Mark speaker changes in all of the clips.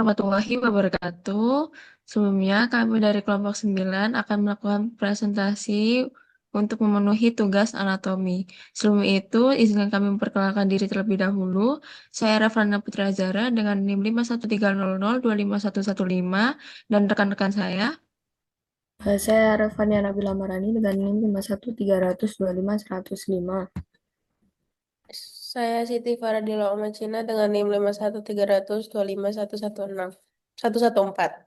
Speaker 1: Warahmatullahi wabarakatuh. Sebelumnya, kami dari kelompok 9 akan melakukan presentasi untuk memenuhi tugas anatomi. Sebelum itu, izinkan kami memperkenalkan diri terlebih dahulu. Saya Rafrana Putra Zara dengan NIM 51300251115 dan rekan-rekan saya.
Speaker 2: Saya Revania Nabila Marani dengan NIM 51300251105.
Speaker 3: Saya Siti Faradila Omacina dengan NIM 51300251114.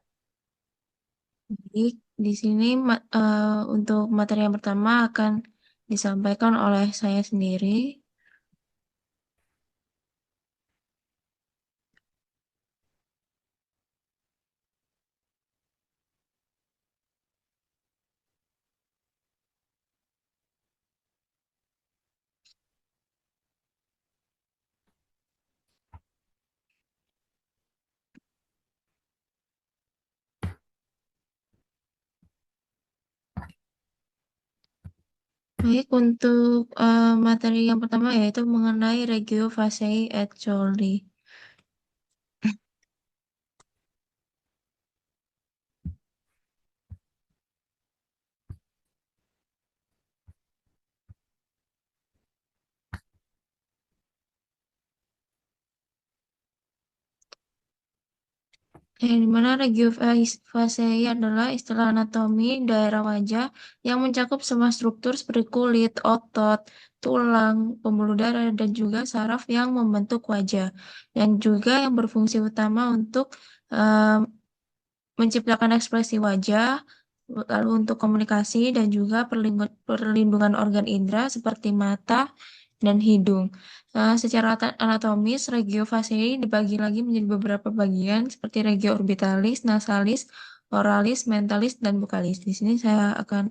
Speaker 1: Jadi, di sini untuk materi yang pertama akan disampaikan oleh saya sendiri. Baik, untuk materi yang pertama yaitu mengenai Regio Fasciae et Coli. Yang dimana Regio Fasciae adalah istilah anatomi daerah wajah yang mencakup semua struktur seperti kulit, otot, tulang, pembuluh darah, dan juga saraf yang membentuk wajah. Dan juga yang berfungsi utama untuk eh, menciptakan ekspresi wajah, lalu untuk komunikasi dan juga perlindungan organ indera seperti mata dan hidung. Secara anatomis, regio fasciae dibagi lagi menjadi beberapa bagian seperti regio orbitalis, nasalis, oralis, mentalis, dan buccalis. Di sini saya akan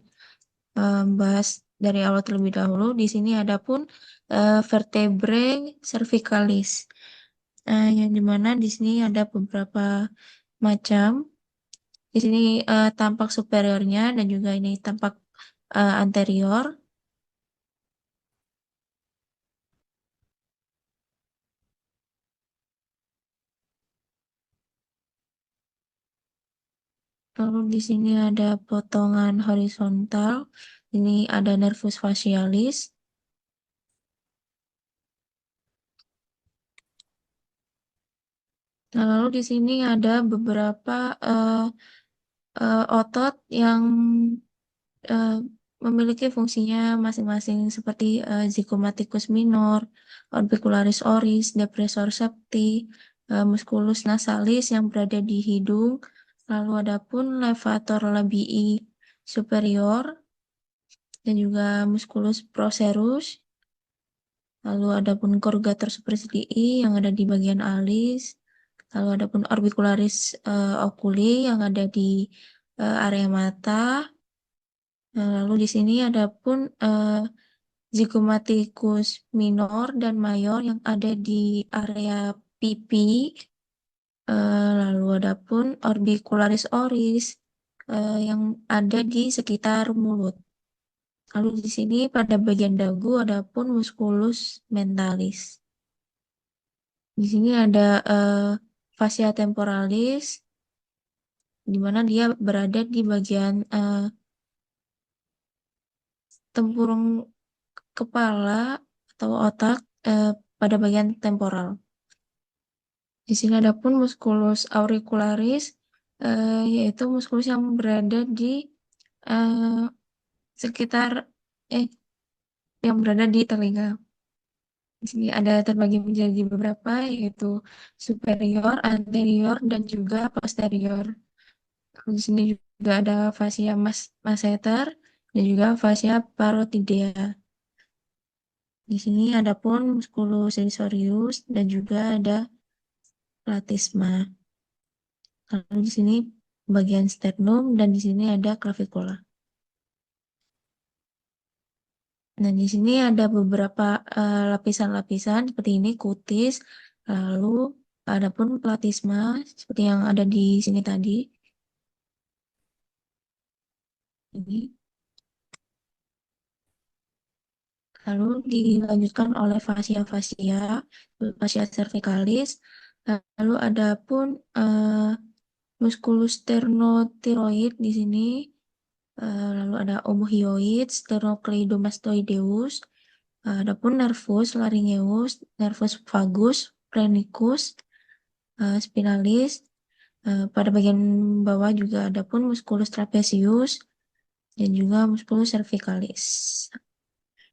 Speaker 1: bahas dari awal terlebih dahulu. Di sini ada pun vertebrae cervicalis, yang dimana di sini ada beberapa macam. Di sini tampak superiornya dan juga ini tampak anterior. Lalu di sini ada potongan horizontal. Ini ada nervus facialis. Nah, lalu di sini ada beberapa otot yang eh, memiliki fungsinya masing-masing seperti zygomaticus minor, orbicularis oris, depressor septi, musculus nasalis yang berada di hidung, lalu ada pun levator labii superior dan juga musculus procerus, lalu ada pun corrugator supercilii yang ada di bagian alis, lalu ada pun orbicularis oculi yang ada di area mata. Nah, lalu di sini ada pun zygomaticus minor dan mayor yang ada di area pipi. Lalu ada pun orbicularis oris yang ada di sekitar mulut. Lalu di sini pada bagian dagu ada pun musculus mentalis. Di sini ada fascia temporalis, di mana dia berada di bagian tempurung kepala atau otak eh, pada bagian temporal. Di sini ada pun musculus auricularis, yaitu muskulus yang berada di eh, sekitar eh yang berada di telinga. Di sini ada terbagi menjadi beberapa, yaitu superior, anterior, dan juga posterior. Di sini juga ada fascia masseter dan juga fascia parotidea. Di sini ada pun musculus sensorius dan juga ada platisma. Lalu di sini bagian sternum dan di sini ada clavicula. Nah, di sini ada beberapa lapisan-lapisan seperti ini kutis, lalu ada pun platisma seperti yang ada di sini tadi. Ini. Lalu dilanjutkan oleh fascia-fascia, fascia cervicalis. Lalu ada pun musculus sternotiroid di sini. Lalu ada omohyoid, sternocleidomastoideus. Adapun nervus laryngeus, nervus vagus, phrenicus, spinalis. Pada bagian bawah juga ada pun musculus trapezius dan juga musculus cervicalis.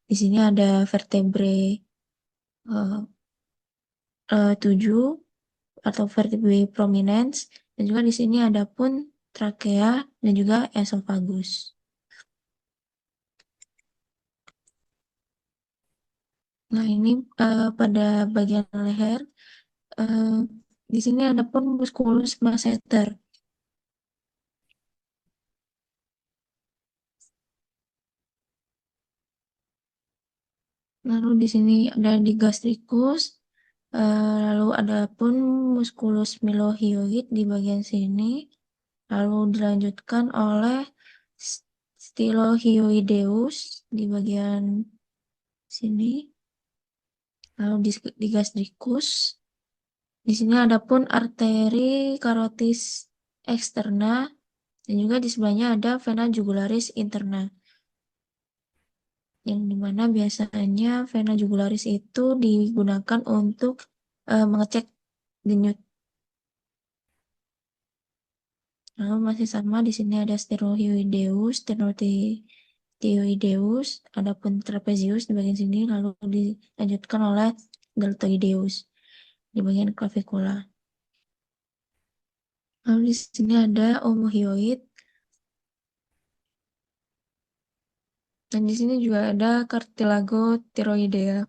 Speaker 1: Di sini ada vertebrae 7 atau vertebrae prominens, dan juga di sini ada pun trakea dan juga esophagus. Nah, ini pada bagian leher, di sini ada pun musculus masseter. Lalu di sini ada di gastricus, lalu ada pun musculus mylohyoid di bagian sini, lalu dilanjutkan oleh stylohyoideus di bagian sini, lalu di gastricus. Di sini ada pun arteri carotis externa dan juga di sebelahnya ada vena jugularis interna. Yang dimana biasanya vena jugularis itu digunakan untuk mengecek denyut. Lalu masih sama, di sini ada sternohyoideus, sternothyoideus, adapun trapezius di bagian sini, lalu dilanjutkan oleh deltoideus di bagian clavicula. Lalu di sini ada omohyoid, dan di sini juga ada cartilago thyroidea.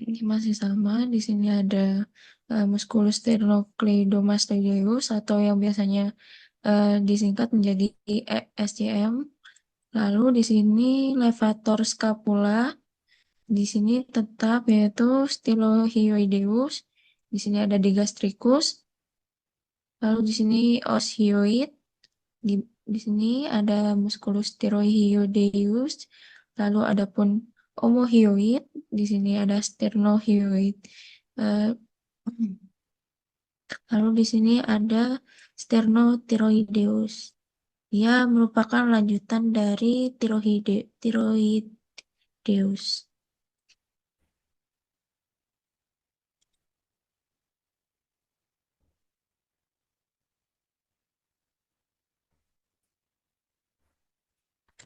Speaker 1: Ini masih sama, di sini ada musculus sternocleidomastoideus atau yang biasanya disingkat menjadi SCM. Lalu di sini levator scapula, di sini tetap yaitu stylohyoideus. Di sini ada digastricus. Lalu di sini oshyoid. Di sini ada musculus thyrohyoideus. Lalu ada pun omohyoid. Di sini ada sternohyoid. Eh, Lalu di sini ada sternothyroideus. Dia merupakan lanjutan dari thyroideus.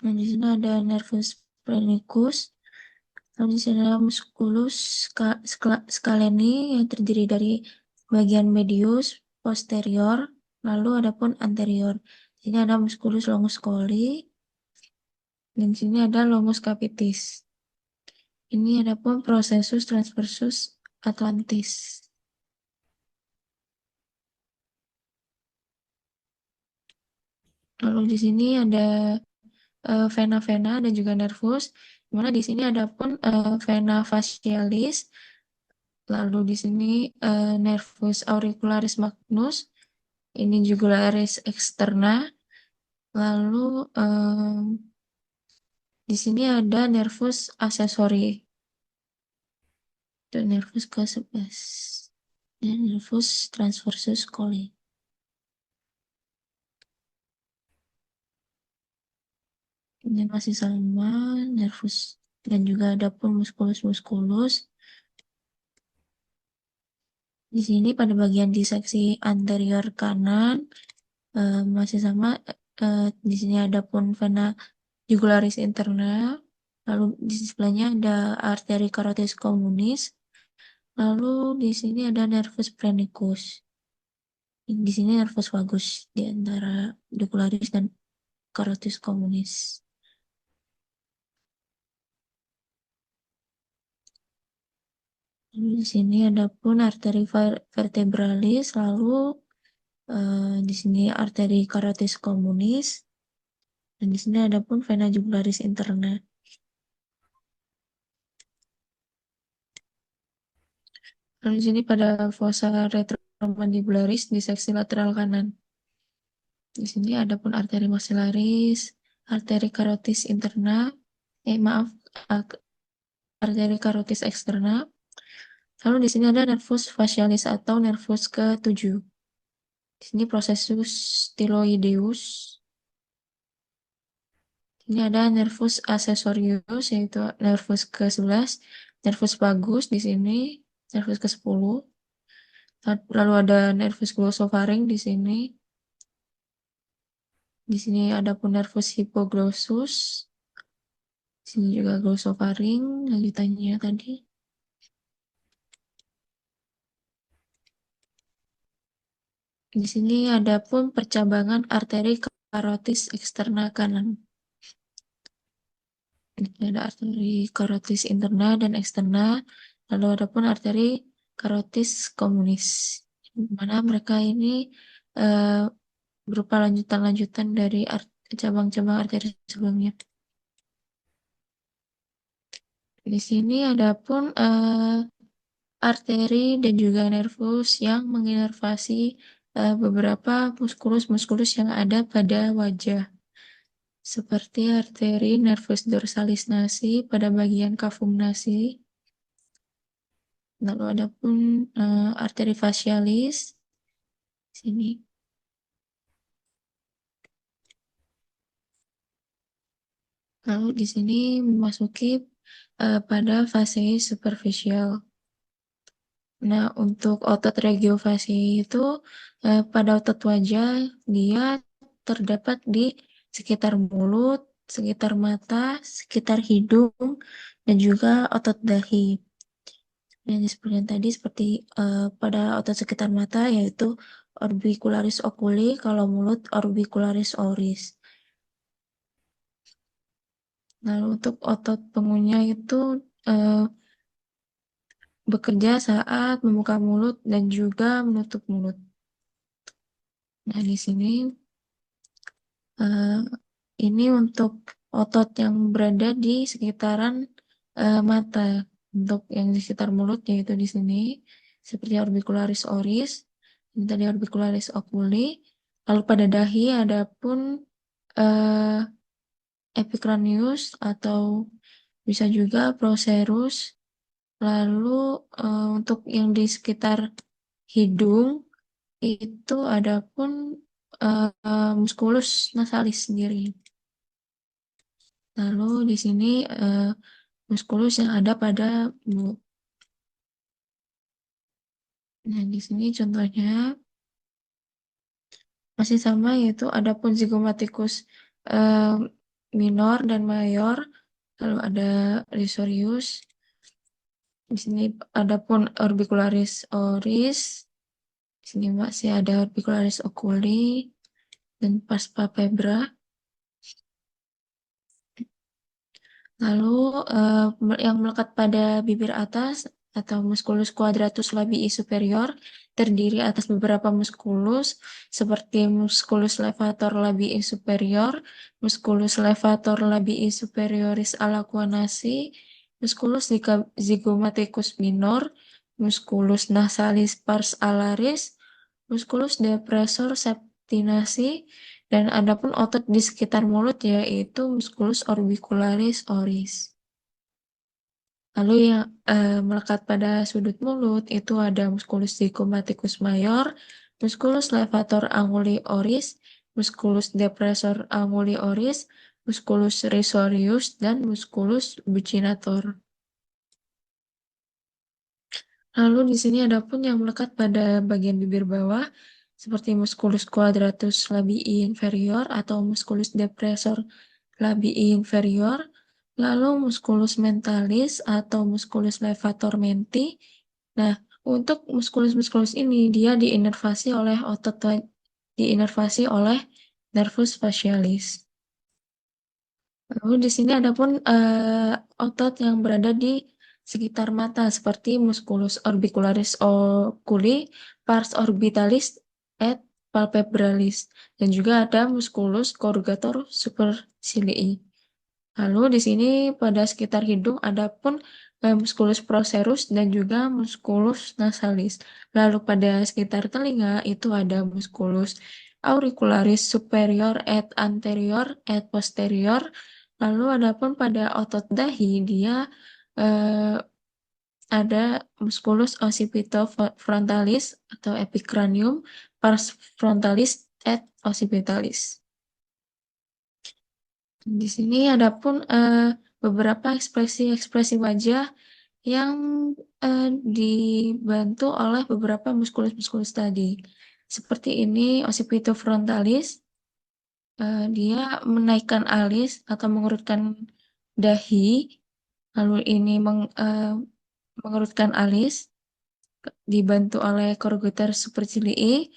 Speaker 1: Nah, di sini ada nervus phrenicus. Lalu di sini ada musculus scaleni yang terdiri dari bagian medius, posterior, lalu ada pun anterior. Di sini ada musculus longus coli, dan di sini ada longus capitis. Ini ada pun processus transversus atlantis. Lalu di sini ada vena-vena dan juga nervus. Dimana di sini ada pun vena facialis. Lalu di sini nervus auricularis magnus. Ini jugularis externa. Lalu di sini ada nervus accessori. Itu nervus ke-11. Dan nervus transversus coli. Ini masih sama nervus dan juga ada pun musculus. Di sini pada bagian diseksi anterior kanan masih sama. Di sini ada pun vena jugularis interna. Lalu di sebelahnya ada arteri carotis communis. Lalu di sini ada nervus phrenicus. Di sini nervus vagus di antara jugularis dan carotis communis. Di sini ada pun arteri vertebralis, lalu di sini arteri carotis communis, dan di sini ada pun vena jugularis interna. Lalu di sini pada fossa retromandibularis di seksi lateral kanan. Di sini ada pun arteri maxillaris, arteri carotis interna, maaf, arteri karotis eksterna. Lalu di sini ada nervus facialis atau nervus ke-7. Di sini processus styloideus. Ini ada nervus accessorius, yaitu nervus ke-11, nervus vagus di sini, nervus ke-10. Lalu ada nervus glossofaring di sini. Di sini ada pun nervus hypoglossus. Di sini juga glossofaring, lanjutannya tadi. Di sini ada pun percabangan arteri karotis eksterna kanan. Ini ada arteri karotis interna dan eksterna, lalu ada pun arteri karotis communis, di mana mereka ini berupa lanjutan-lanjutan dari cabang-cabang arteri sebelumnya. Di sini ada pun arteri dan juga nervus yang menginervasi beberapa muskulus-muskulus yang ada pada wajah, seperti arteri nervus dorsalis nasi pada bagian cavum nasi. Lalu ada pun arteri facialis sini. Lalu di sini memasuki pada fase superficial. Nah, untuk otot regiofasciae itu pada otot wajah dia terdapat di sekitar mulut, sekitar mata, sekitar hidung, dan juga otot dahi. Yang disebutkan tadi seperti pada otot sekitar mata yaitu orbicularis oculi, kalau mulut orbicularis oris. Lalu untuk otot pengunyah itu bekerja saat membuka mulut dan juga menutup mulut. Nah, di sini ini untuk otot yang berada di sekitaran mata. Untuk yang di sekitar mulut yaitu di sini seperti orbicularis oris, ini tadi orbicularis oculi. Lalu pada dahi ada pun epicranius atau bisa juga procerus. Lalu untuk yang di sekitar hidung itu ada pun musculus nasalis sendiri. Lalu di sini musculus yang ada pada mulut. Nah, di sini contohnya masih sama, yaitu ada pun zygomaticus minor dan mayor, lalu ada risorius. Di sini ada pun orbicularis oris. Di sini masih ada orbicularis oculi dan pars palpebra. Lalu yang melekat pada bibir atas atau musculus quadratus labii superior terdiri atas beberapa musculus seperti musculus levator labii superior, musculus levator labii superioris alaquanasi, musculus zygomaticus minor, musculus nasalis pars alaris, musculus depressor septinasi, dan ada pun otot di sekitar mulut yaitu musculus orbicularis oris. Lalu yang melekat pada sudut mulut itu ada musculus zygomaticus mayor, musculus levator anguli oris, musculus depressor anguli oris, musculus risorius, dan musculus buccinator. Lalu di sini ada pun yang melekat pada bagian bibir bawah seperti musculus quadratus labii inferior atau musculus depressor labii inferior, lalu musculus mentalis atau musculus levator menti. Nah, untuk musculus-musculus ini dia diinervasi oleh nervus facialis. Lalu di sini ada pun otot yang berada di sekitar mata seperti musculus orbicularis oculi, pars orbitalis, et palpebralis, dan juga ada musculus corrugator supercilii. Lalu di sini pada sekitar hidung ada pun musculus procerus dan juga musculus nasalis. Lalu pada sekitar telinga itu ada musculus auricularis superior et anterior et posterior, Lalu adapun pada otot dahi dia eh, ada musculus occipitofrontalis atau epicranium, pars frontalis et occipitalis. Di sini adapun beberapa ekspresi-ekspresi wajah yang dibantu oleh beberapa muskulus-muskulus tadi. Seperti ini occipitofrontalis, dia menaikkan alis atau mengurutkan dahi, lalu ini mengurutkan alis, dibantu oleh corrugator supercilii.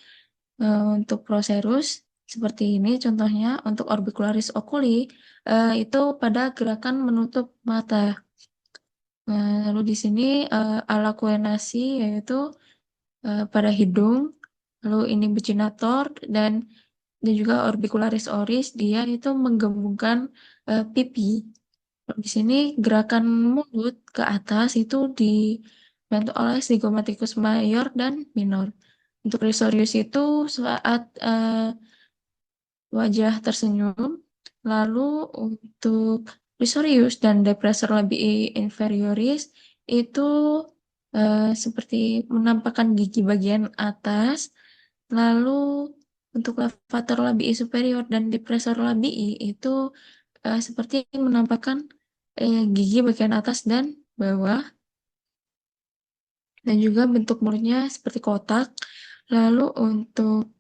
Speaker 1: Untuk procerus seperti ini contohnya. Untuk orbicularis oculi itu pada gerakan menutup mata. Lalu di sini alakuenasi yaitu pada hidung, lalu ini buccinator dan juga orbicularis oris, dia itu menggembungkan pipi. Di sini gerakan mulut ke atas itu dibantu oleh zygomaticus mayor dan minor. Untuk risorius itu saat wajah tersenyum. Lalu untuk risorius dan depressor labii inferioris itu seperti menampakkan gigi bagian atas. Lalu untuk levator labii superior dan depressor labii itu seperti menampakkan gigi bagian atas dan bawah. Dan juga bentuk mulutnya seperti kotak. Lalu untuk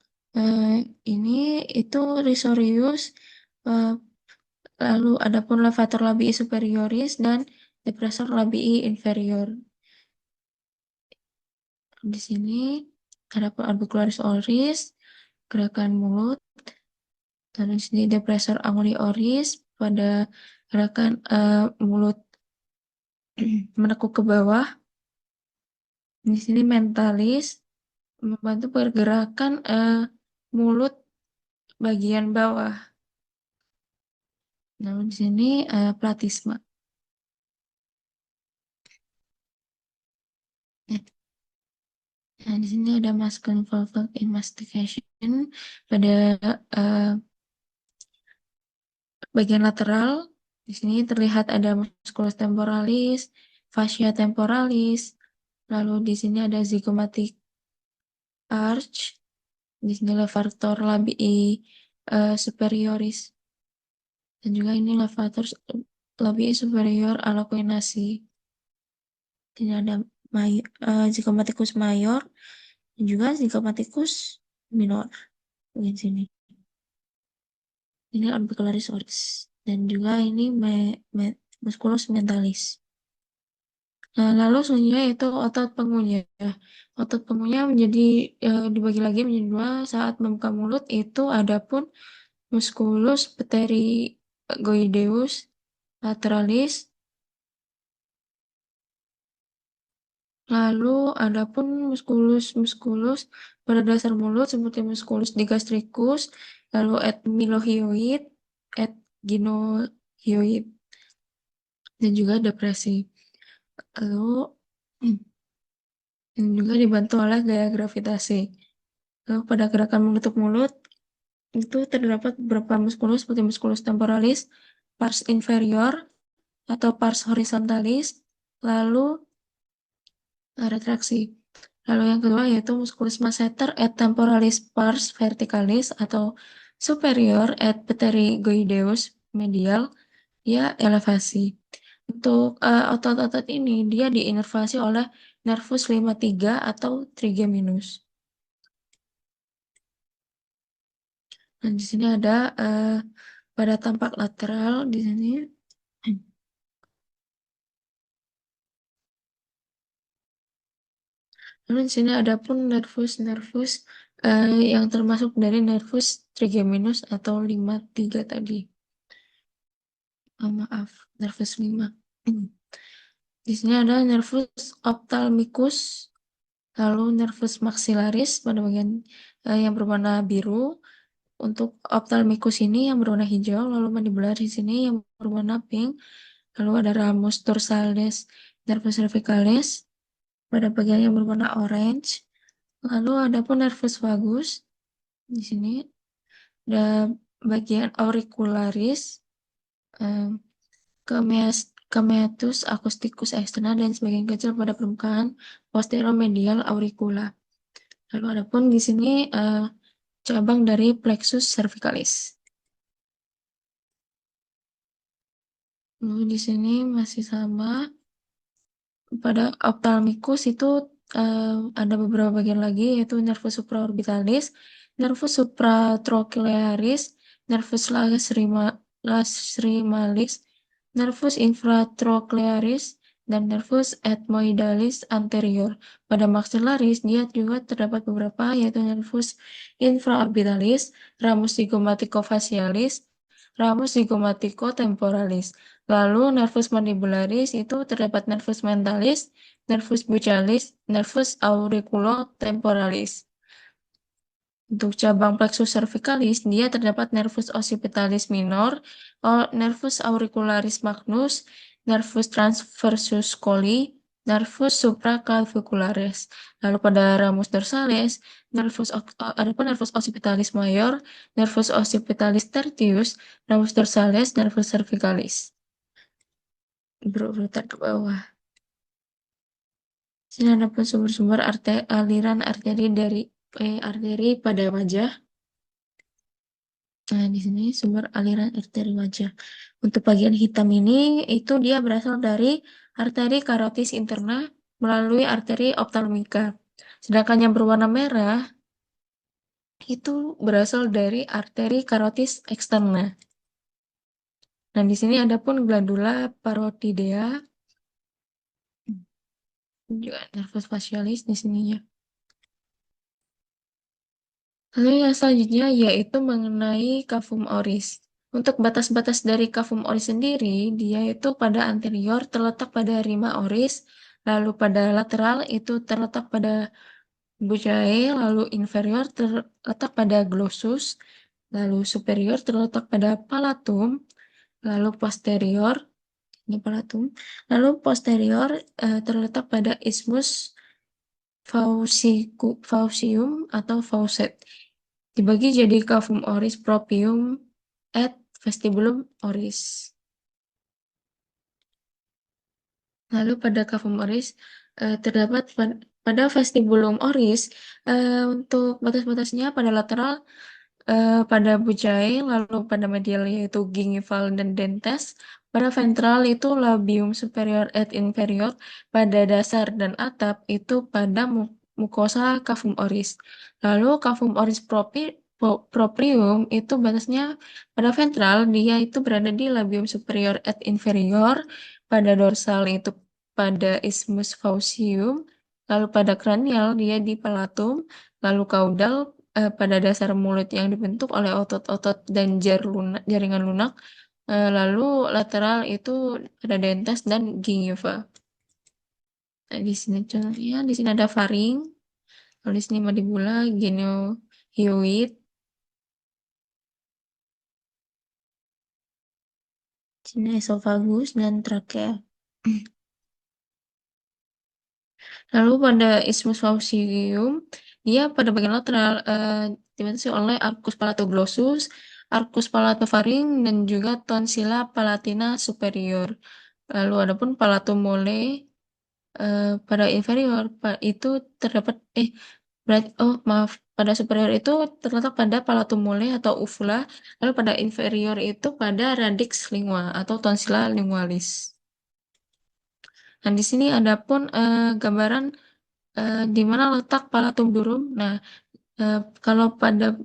Speaker 1: ini itu risorius, lalu adapun levator labii superioris dan depressor labii inferior. Di sini adapun orbicularis oris, gerakan mulut, dan di sini depressor anguli oris pada gerakan mulut menekuk ke bawah. Di sini mentalis membantu pergerakan mulut bagian bawah. Lalu di sini platisma. Nah, di sini ada masculine vulval investigation pada bagian lateral. Di sini terlihat ada musculus temporalis, fascia temporalis, lalu di sini ada zygomatic arch, di sini levator labii superioris, dan juga ini levator labii superior alakuenasi. Ini ada zygomaticus mayor dan juga zygomaticus minor di sini. Ini orbicularis oris dan juga ini musculus mentalis. Nah, lalu selanjutnya itu otot pengunyah. Otot pengunyah menjadi dibagi lagi menjadi dua. Saat membuka mulut itu adapun musculus pterygoideus lateralis. Lalu adapun muskulus pada dasar mulut seperti musculus digastricus, lalu ethmolohyoid, ethgynohyoid, dan juga depresi. Lalu juga dibantu oleh gaya gravitasi. Lalu pada gerakan menutup mulut itu terdapat beberapa muskulus seperti musculus temporalis, pars inferior atau pars horizontalis, lalu retraksi. Lalu yang kedua yaitu musculus masseter et temporalis pars verticalis atau superior et pterygoideus medial, ya elevasi. Untuk otot-otot ini dia diinervasi oleh nervus 53 atau trigeminus. Dan di sini ada pada tampak lateral di sini. Lalu di sini ada pun nervus yang termasuk dari nervus trigeminus atau 53 tadi. Maaf, nervus 5. Di sini ada nervus ophthalmicus, lalu nervus maxillaris pada bagian yang berwarna biru. Untuk ophthalmicus ini yang berwarna hijau, lalu mandibular di sini yang berwarna pink. Lalu ada ramus dorsalis nervus cervicalis pada bagian yang berwarna orange. Lalu ada pun nervus vagus di sini ada bagian auricularis em, Kemeatus acousticus externa dan sebagian kecil pada permukaan posteromedial auricula. Lalu adapun di sini cabang dari plexus cervicalis. Lalu di sini masih sama. Pada ophthalmicus itu ada beberapa bagian lagi, yaitu nervus supraorbitalis, nervus supratrochlearis, nervus lacrimalis, nervus infratrochlearis, dan nervus ethmoidalis anterior. Pada maxillaris dia juga terdapat beberapa, yaitu nervus infraorbitalis, ramus zygomaticofacialis, ramus zygomaticotemporalis. Lalu nervus mandibularis itu terdapat nervus mentalis, nervus buccalis, nervus auriculotemporalis. Untuk cabang plexus cervicalis, dia terdapat nervus occipitalis minor, nervus auricularis magnus, nervus transversus colli, nervus supraclavicularis. Lalu pada ramus dorsalis, adapun nervus occipitalis mayor, nervus occipitalis tertius, ramus dorsalis, nervus cervicalis. Berurutan ke bawah. Sini ada pun sumber-sumber aliran arteri dari arteri pada wajah. Nah, di sini sumber aliran arteri wajah. Untuk bagian hitam ini itu dia berasal dari arteri karotis interna melalui arteri ophthalmika. Sedangkan yang berwarna merah itu berasal dari arteri karotis eksterna. Nah, di sini ada pun glandula parotidea, juga nervus facialis di sininya. Lalu yang selanjutnya yaitu mengenai cavum oris. Untuk batas-batas dari cavum oris sendiri, dia itu pada anterior terletak pada rima oris, lalu pada lateral itu terletak pada buccae, lalu inferior terletak pada glossus, lalu superior terletak pada palatum, lalu posterior, ini palatum, lalu posterior terletak pada isthmus faucium atau faucet. Dibagi jadi cavum oris proprium et vestibulum oris. Lalu pada cavum oris terdapat pada vestibulum oris untuk batas-batasnya pada lateral pada buccae, lalu pada medial yaitu gingival dan dentes, pada ventral itu labium superior et inferior, pada dasar dan atap itu pada mukosa cavum oris. Lalu cavum oris proprium itu batasnya pada ventral, dia itu berada di labium superior et inferior, pada dorsal itu pada isthmus faucium, lalu pada cranial dia di palatum, lalu caudal pada dasar mulut yang dibentuk oleh otot-otot dan jaringan lunak, lalu lateral itu pada dentes dan gingiva. Nah, di sini contohnya, di sini ada faring, lalu di sini mandibula, geniohyoid, di sini esophagus dan trakea. Lalu pada isthmus faucium, dia pada bagian lateral dibatasi oleh arcus palatoglossus, arcus palatofaring, dan juga tonsilla palatina superior. Lalu adapun palatum mole pada inferior itu terdapat pada superior itu terletak pada palatum mole atau uvula, lalu pada inferior itu pada radix lingua atau tonsilla lingualis. Nah, di sini ada pun gambaran di mana letak palatum durum. Nah, kalau pada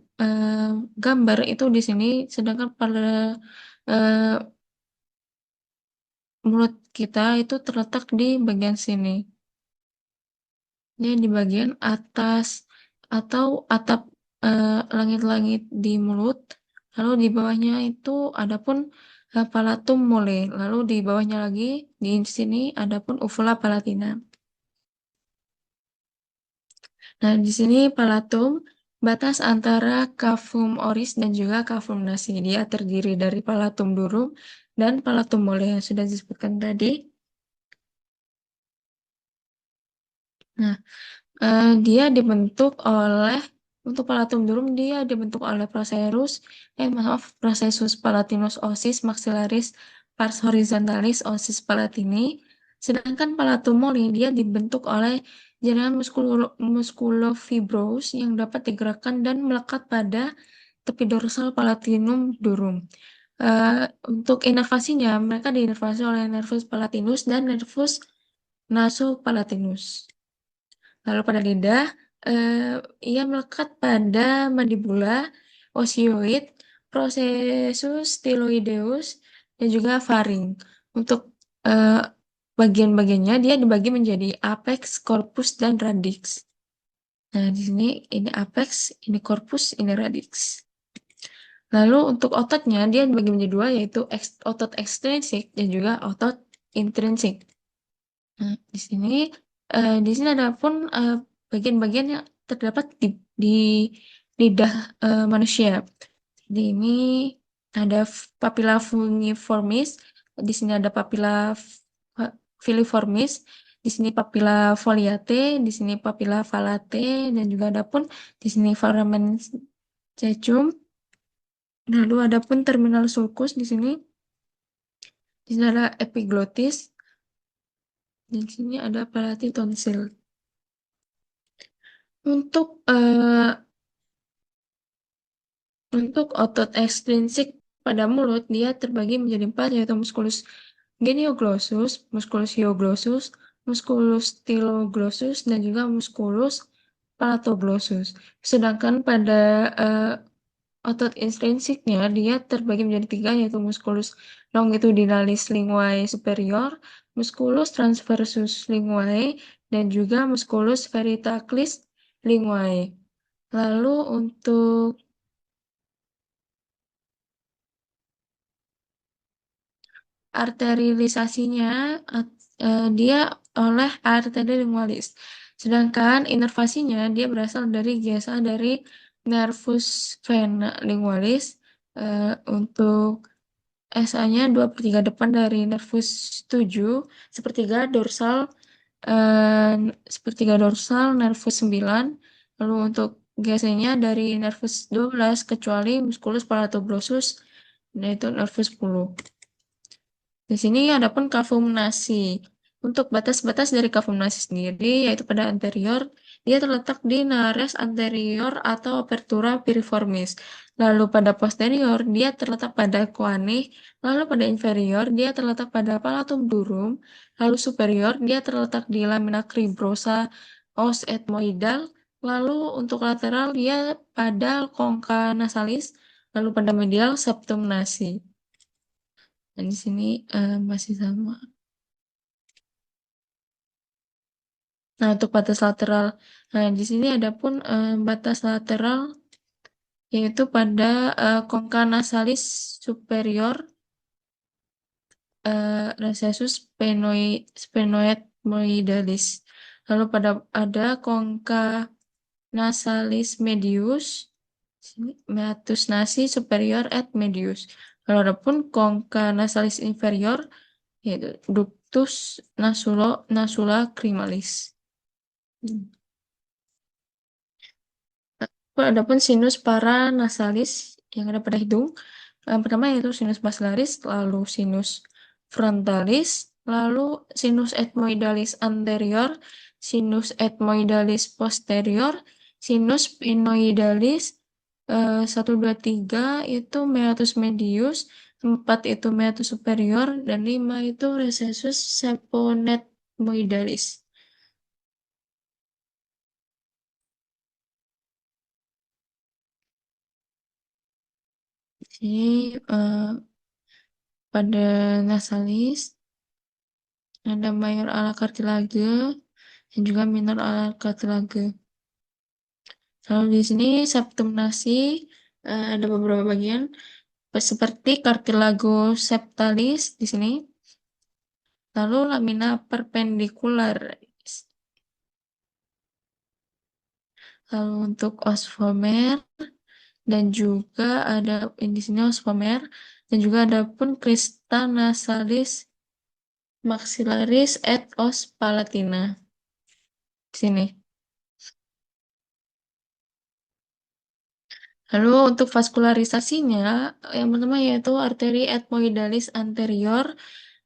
Speaker 1: gambar itu di sini, sedangkan pada mulut kita itu terletak di bagian sini. Ini di bagian atas atau atap langit-langit di mulut. Lalu di bawahnya itu ada pun palatum mole. Lalu di bawahnya lagi di sini ada pun uvula palatina. Nah, di sini palatum batas antara cavum oris dan juga cavum nasi. Dia terdiri dari palatum durum dan palatum mole yang sudah disebutkan tadi. Nah, dia dibentuk oleh Untuk palatum durum dia dibentuk oleh processus palatinus osis maxillaris pars horizontalis osis palatini. Sedangkan palatum moli dia dibentuk oleh jaringan musculofibrous yang dapat digerakkan dan melekat pada tepi dorsal palatinum durum. Untuk inervasinya, mereka diinervasi oleh nervus palatinus dan nervus nasopalatinus. Lalu pada lidah, ia melekat pada mandibula, osioid, processus styloideus, dan juga faring. Untuk bagian-bagiannya dia dibagi menjadi apex, corpus, dan radix. Nah, di sini ini apex, ini corpus, ini radix. Lalu untuk ototnya dia dibagi menjadi dua, yaitu otot ekstrinsik dan juga otot intrinsik. Nah, di sini ada pun bagian-bagian yang terdapat di lidah manusia. Di ini ada papilla fungiformis, di sini ada papilla filiformis, di sini papilla foliate, di sini papilla falate, dan juga ada pun di sini foramen cecum. Lalu ada pun terminal sulcus di sini. Di sini ada epiglottis. Di sini ada palati tonsil. Untuk otot ekstrinsik pada mulut, dia terbagi menjadi 4, yaitu musculus genioglossus, musculus hyoglossus, musculus styloglossus, dan juga musculus palatoglossus. Sedangkan pada otot intrinsiknya, dia terbagi menjadi 3, yaitu musculus longitudinalis linguae superior, musculus transversus linguae, dan juga musculus verticalis linguae. Lalu untuk arterialisasinya dia oleh arteri lingualis. Sedangkan inervasinya dia berasal dari GSA dari nervus vena lingualis. Untuk SA-nya 2/3 depan dari nervus 7, sepertiga dorsal nervus 9. Lalu untuk GC-nya dari nervus 12 kecuali musculus palatoglossus, yaitu nervus 10. Di sini ada pun kavum nasi. Untuk batas-batas dari kavum nasi sendiri, yaitu pada anterior, dia terletak di nares anterior atau apertura piriformis. Lalu pada posterior, dia terletak pada coaneh. Lalu pada inferior, dia terletak pada palatum durum. Lalu superior, dia terletak di lamina cribrosa os ethmoidal. Lalu untuk lateral, dia pada congca nasalis. Lalu pada medial, septum nasi. Dan di sini masih sama. Nah, untuk batas lateral. Nah, di sini ada pun batas lateral yaitu pada congca nasalis superior, recessus sphenoethmoidalis. Lalu pada ada congca nasalis medius, meatus nasi superior et medius. Lalu ada pun congca nasalis inferior yaitu ductus nasula crimalis. Adapun sinus paranasalis yang ada pada hidung, pertama yaitu sinus maxillaris, lalu sinus frontalis, lalu sinus ethmoidalis anterior, sinus ethmoidalis posterior, sinus sphenoidalis 1, 2, 3 itu meatus medius, 4 itu meatus superior, dan 5 itu recessus saponeutmoidalis. Ini pada nasalis ada mayor ala cartilage dan juga minor ala cartilage. Lalu di sini septum nasi ada beberapa bagian seperti cartilago septalis di sini. Lalu lamina perpendikular. Lalu untuk osfomer dan juga ada di sini osfomer dan juga ada pun crista nasalis maxillaris et os palatina. Di sini. Lalu untuk vaskularisasinya, yang pertama yaitu arteri ethmoidalis anterior,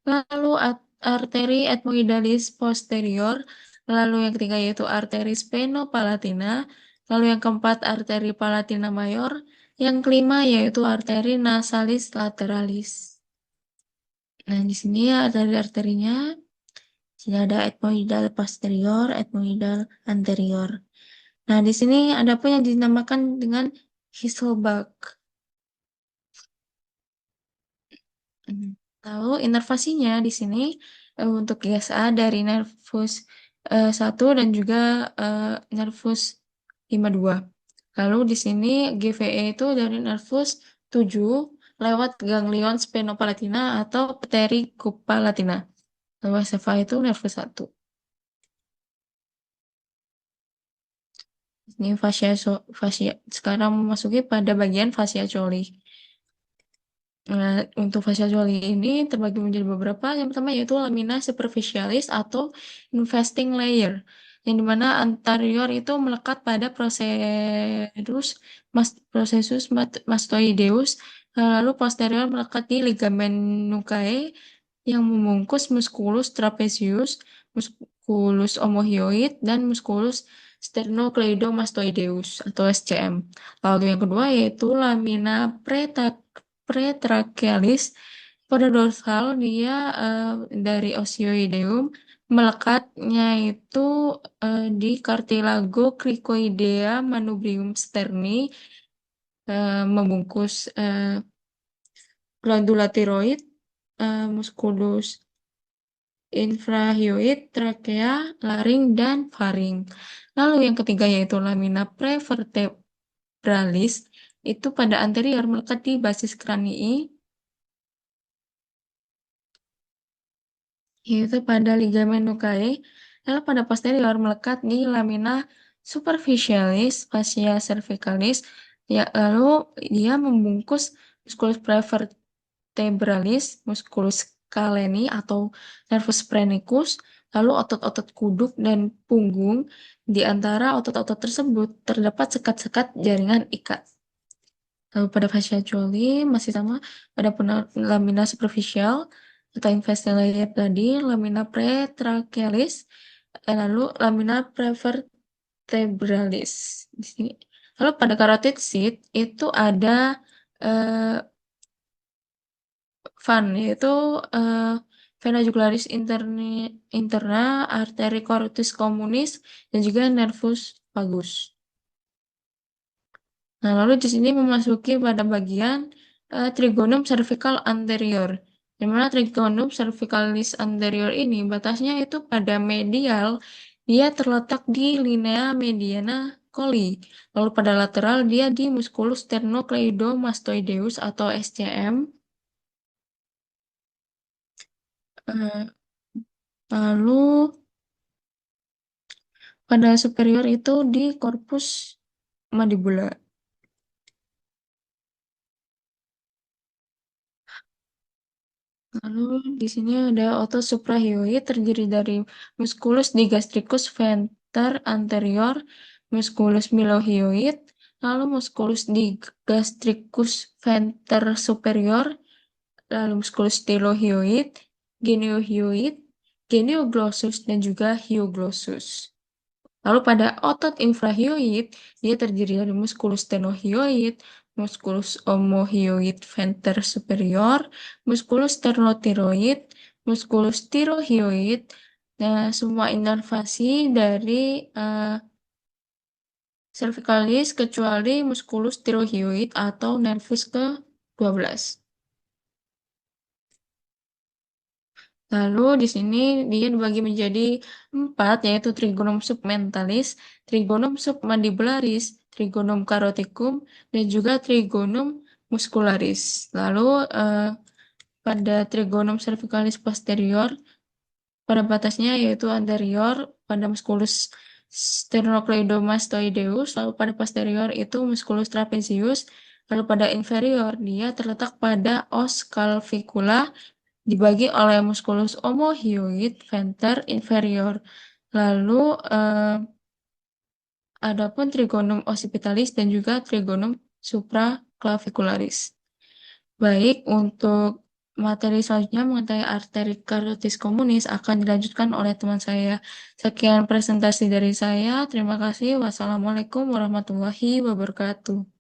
Speaker 1: lalu arteri ethmoidalis posterior, lalu yang ketiga yaitu arteri spenopalatina, lalu yang keempat arteri palatina mayor, yang kelima yaitu arteri nasalis lateralis. Nah, di sini arterinya, sini ada ethmoidal posterior, ethmoidal anterior. Nah, di sini ada pun yang dinamakan dengan Hasselbalch. Lalu inervasinya di sini untuk GSA dari nervus 1 dan juga nervus 52. Lalu di sini GVE itu dari nervus 7 lewat ganglion spenopalatina atau ptericopalatina. Lalu SFA itu nervus 1. Ini fascia sekarang memasuki pada bagian fascia coli. Nah, untuk fascia coli ini terbagi menjadi beberapa. Yang pertama yaitu lamina superficialis atau investing layer, yang dimana anterior itu melekat pada processus mastoideus, lalu posterior melekat di ligamen nuchae yang membungkus musculus trapezius, musculus omohyoid, dan musculus sternocleidomastoideus atau SCM. Lalu yang kedua yaitu lamina pretrachealis. Pada dorsal dia dari osioideum, melekatnya itu di cartilago cricoidea manubrium sterni, membungkus glandula tiroid, musculus infrahyoid, trakea, laring, dan faring. Lalu yang ketiga yaitu lamina prevertebralis, itu pada anterior melekat di basis kranii, yaitu pada ligamen nuchae, lalu pada posterior melekat di lamina superficialis fascia cervicalis, ya, lalu dia membungkus musculus prevertebralis, musculus scaleni atau nervus phrenicus, lalu otot-otot kuduk dan punggung. Di antara otot-otot tersebut terdapat sekat-sekat jaringan ikat. Lalu pada fascia coli masih sama, pada lamina superficial atau investing layer tadi, lamina pretrachealis, lalu lamina prevertebralis di sini. Lalu pada carotid sheath itu ada VAN, yaitu vena jugularis interna, arteri carotis communis, dan juga nervus vagus. Nah, lalu di sini memasuki pada bagian trigonum cervical anterior. Di mana trigonum cervicalis anterior ini batasnya itu pada medial, dia terletak di linea mediana coli. Lalu pada lateral dia di musculus sternocleidomastoideus atau SCM. Lalu pada superior itu di corpus mandibula. Lalu di sini ada otot suprahyoid terdiri dari musculus digastricus venter anterior, musculus milohyoid, lalu musculus digastricus venter superior, lalu musculus stylohyoid, geniohyoid, genioglossus, dan juga hyoglossus. Lalu pada otot infrahyoid, dia terdiri dari musculus stenohyoid, musculus omohyoid venter superior, musculus sternotiroid, musculus tirohyoid. Nah, semua inervasi dari cervicalis kecuali musculus tirohyoid atau nervus ke-12. Lalu di sini dia dibagi menjadi 4, yaitu trigonum submentalis, trigonum submandibularis, trigonum caroticum, dan juga trigonum muscularis. Lalu pada trigonum cervicalis posterior, pada batasnya yaitu anterior pada musculus sternocleidomastoideus, lalu pada posterior itu musculus trapezius, lalu pada inferior dia terletak pada os calvicula, dibagi oleh musculus omohyoid venter inferior. Lalu adapun trigonum occipitalis dan juga trigonum supraclavicularis. Baik, untuk materi selanjutnya mengenai arteri karotis komunis akan dilanjutkan oleh teman saya. Sekian presentasi dari saya. Terima kasih. Wassalamualaikum warahmatullahi wabarakatuh.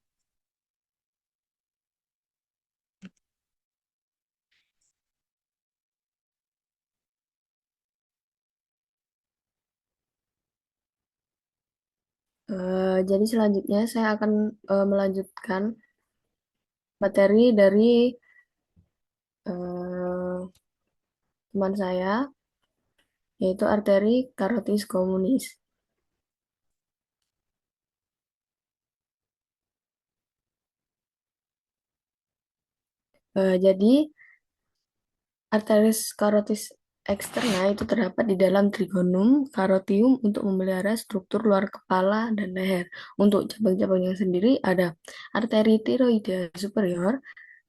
Speaker 2: Jadi selanjutnya saya akan melanjutkan materi dari eh, teman saya, yaitu arteri karotis komunis. Jadi arteris karotis eksterna itu terdapat di dalam trigonum carotium untuk memelihara struktur luar kepala dan leher. Untuk cabang-cabangnya sendiri ada arteri tiroidea superior,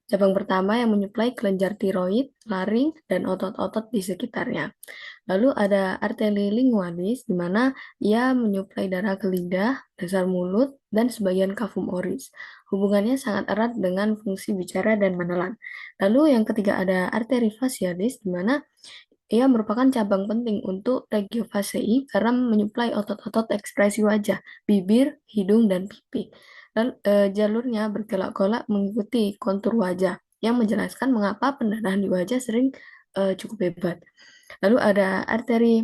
Speaker 2: cabang pertama yang menyuplai kelenjar tiroid, laring, dan otot-otot di sekitarnya. Lalu ada arteri lingualis, di mana ia menyuplai darah ke lidah, dasar mulut, dan sebagian kafum oris. Hubungannya sangat erat dengan fungsi bicara dan menelan. Lalu yang ketiga ada arteri facialis, di mana ia merupakan cabang penting untuk regio facei karena menyuplai otot-otot ekspresi wajah, bibir, hidung, dan pipi. Lalu, jalurnya bergelak-golak mengikuti kontur wajah, yang menjelaskan mengapa pendarahan di wajah sering cukup hebat. Lalu ada arteri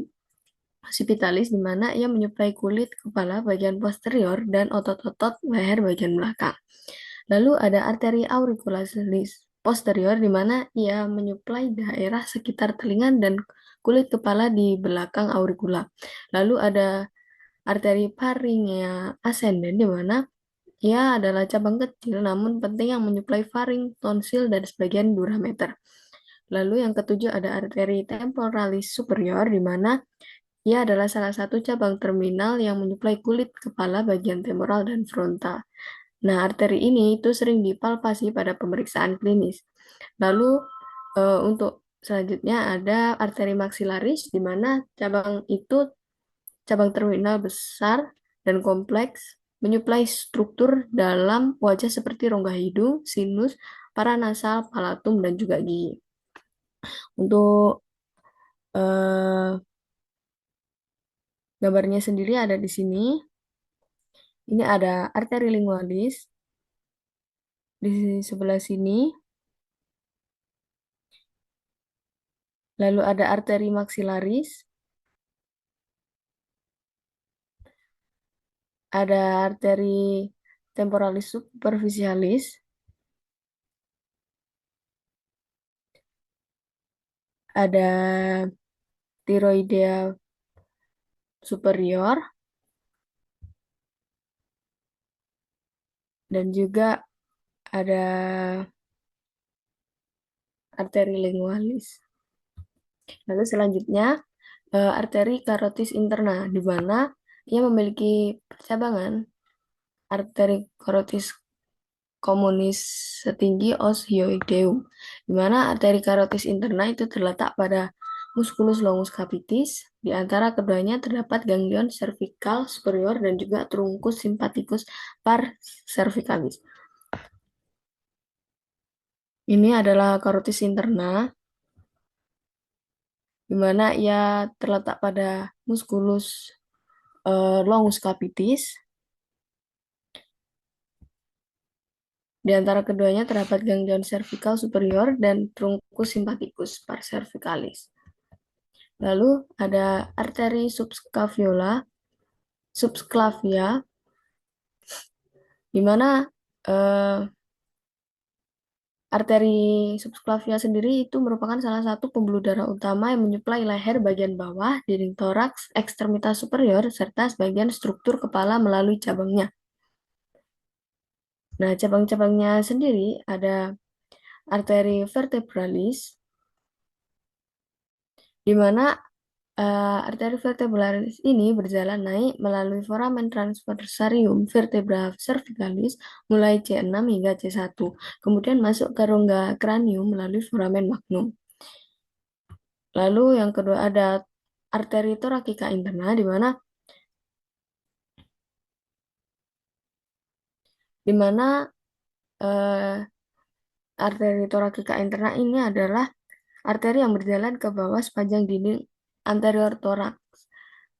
Speaker 2: occipitalis di mana ia menyuplai kulit kepala bagian posterior dan otot-otot leher bagian belakang. Lalu ada arteri auricularis posterior di mana ia menyuplai daerah sekitar telinga dan kulit kepala di belakang auricula. Lalu ada arteri pharyngia ascendens di mana ia adalah cabang kecil namun penting yang menyuplai faring, tonsil, dan sebagian durameter. Lalu yang ketujuh ada arteri temporalis superior di mana ia adalah salah satu cabang terminal yang menyuplai kulit kepala bagian temporal dan frontal. Nah, arteri ini itu sering dipalpasi pada pemeriksaan klinis. Lalu untuk selanjutnya ada arteri maxillaris di mana cabang itu cabang terminal besar dan kompleks menyuplai struktur dalam wajah seperti rongga hidung, sinus, paranasal, palatum, dan juga gigi. Untuk eh, gambarnya sendiri ada di sini. Ini ada arteri lingualis di sebelah sini. Lalu ada arteri maxillaris, ada arteri temporalis superficialis, ada tiroidea superior, dan juga ada arteri lingualis. Lalu selanjutnya arteri karotis interna, di mana ia memiliki percabangan arteri karotis komunis setinggi os hyoideum, di mana arteri karotis interna itu terletak pada musculus longus capitis. Di antara keduanya terdapat ganglion cervical superior dan juga truncus sympathicus par cervicalis. Ini adalah karotis interna, di mana ia terletak pada musculus longus capitis. Di antara keduanya terdapat ganglion cervical superior dan truncus sympathicus par cervicalis. Lalu ada arteri subclavia, di mana eh, arteri subclavia sendiri itu merupakan salah satu pembuluh darah utama yang menyuplai leher bagian bawah, dinding toraks, ekstremitas superior, serta sebagian struktur kepala melalui cabangnya. Nah, cabang-cabangnya sendiri ada arteri vertebralis, di mana arteri vertebralis ini berjalan naik melalui foramen transversarium vertebra cervicalis mulai C6 hingga C1, kemudian masuk ke rongga kranium melalui foramen magnum. Lalu yang kedua ada arteri thoracica interna, di mana eh, arteri torakika interna ini adalah arteri yang berjalan ke bawah sepanjang dinding anterior toraks.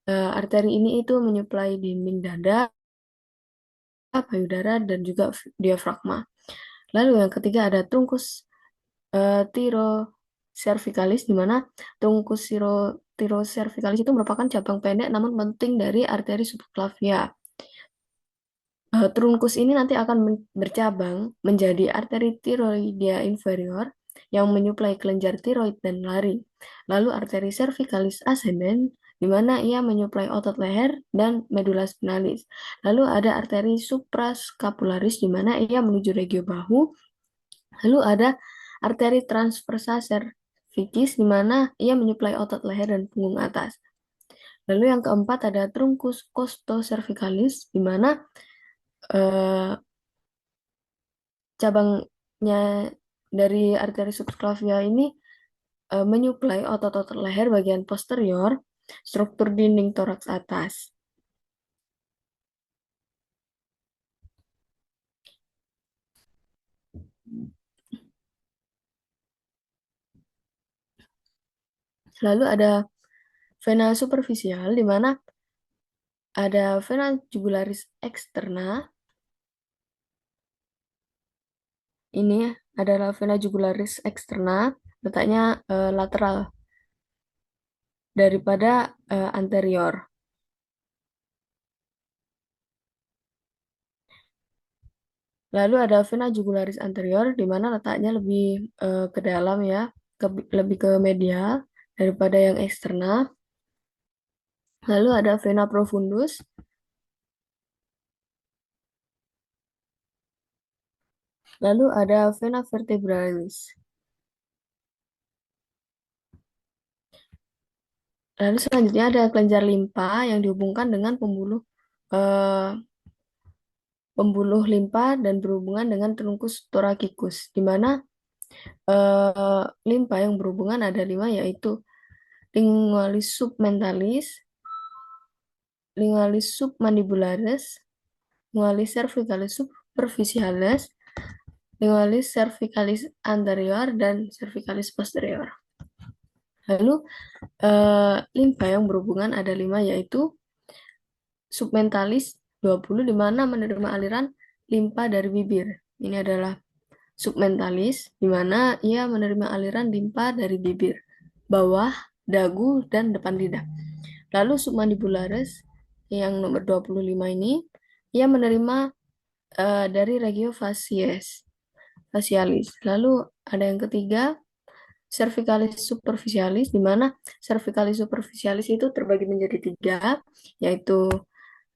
Speaker 2: Arteri ini itu menyuplai dinding dada, payudara, dan juga diafragma. Lalu yang ketiga ada trunkus tirocervicalis, di mana trunkus tirocervicalis itu merupakan cabang pendek namun penting dari arteri subclavia. Trunkus ini nanti akan bercabang menjadi arteri tiroidea inferior yang menyuplai kelenjar tiroid dan laring. Lalu arteri cervicalis ascendens di mana ia menyuplai otot leher dan medula spinalis. Lalu ada arteri supraskapularis di mana ia menuju regio bahu. Lalu ada arteri transversa cervicis di mana ia menyuplai otot leher dan punggung atas. Lalu yang keempat ada trunkus costocervicalis di mana cabangnya dari arteri subclavia ini menyuplai otot-otot leher bagian posterior, struktur dinding toraks atas. Lalu ada vena superficial di mana ada vena jugularis externa. Ini adalah vena jugularis externa, letaknya lateral daripada anterior. Lalu ada vena jugularis anterior di mana letaknya lebih ke dalam ya, lebih ke medial daripada yang eksterna. Lalu ada vena profundus. Lalu ada vena vertebralis. Lalu selanjutnya ada kelenjar limpa yang dihubungkan dengan pembuluh limpa dan berhubungan dengan trunkus thoracikus, di mana limpa yang berhubungan ada 5 yaitu lingualis submentalis, lingualis submandibularis, lingualis cervicalis superficialis, lingualis cervicalis anterior, dan cervicalis posterior. Lalu limpa yang berhubungan ada 5 yaitu submentalis 20 di mana menerima aliran limpa dari bibir. Ini adalah submentalis di mana ia menerima aliran limpa dari bibir, bawah, dagu, dan depan lidah. Lalu submandibularis yang nomor 25 ini ia menerima dari regio facialis. Lalu ada yang ketiga cervicalis superficialis di mana cervicalis superficialis itu terbagi menjadi 3 yaitu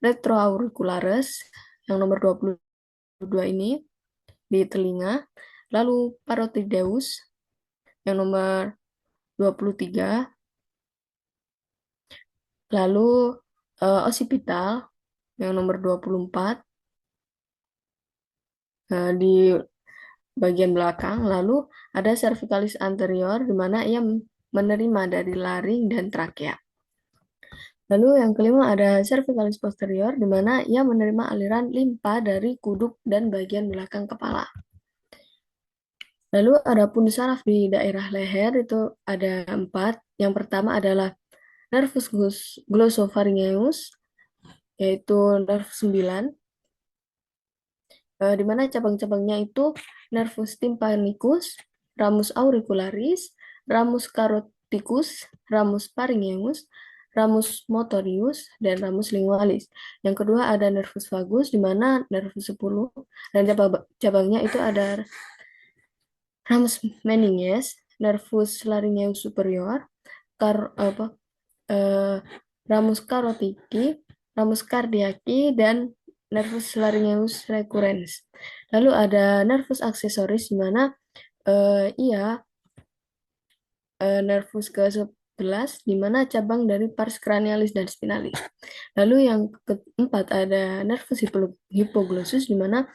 Speaker 2: retroauricularis yang nomor 22 ini di telinga, lalu parotideus yang nomor 23, lalu occipital yang nomor 24 di bagian belakang, lalu ada cervicalis anterior di mana ia menerima dari laring dan trakea. Lalu yang kelima ada cervicalis posterior di mana ia menerima aliran limpa dari kuduk dan bagian belakang kepala. Lalu ada pundus saraf di daerah leher itu ada 4. Yang pertama adalah nervus glossopharyngeus yaitu nervus 9 di mana cabang-cabangnya itu nervus tympanicus, ramus auricularis, ramus caroticus, ramus pharyngeus, ramus motorius, dan ramus lingualis. Yang kedua ada nervus vagus di mana nervus 10 dan cabangnya itu ada ramus meninges, nervus laryngeus superior, ramus carotidi, ramus cardiaci, dan nervus laryngeus recurrens. Lalu ada nervus aksesoris di mana ia nervus ke-11 di mana cabang dari pars cranialis dan spinalis. Lalu yang keempat ada nervus hypoglossus di mana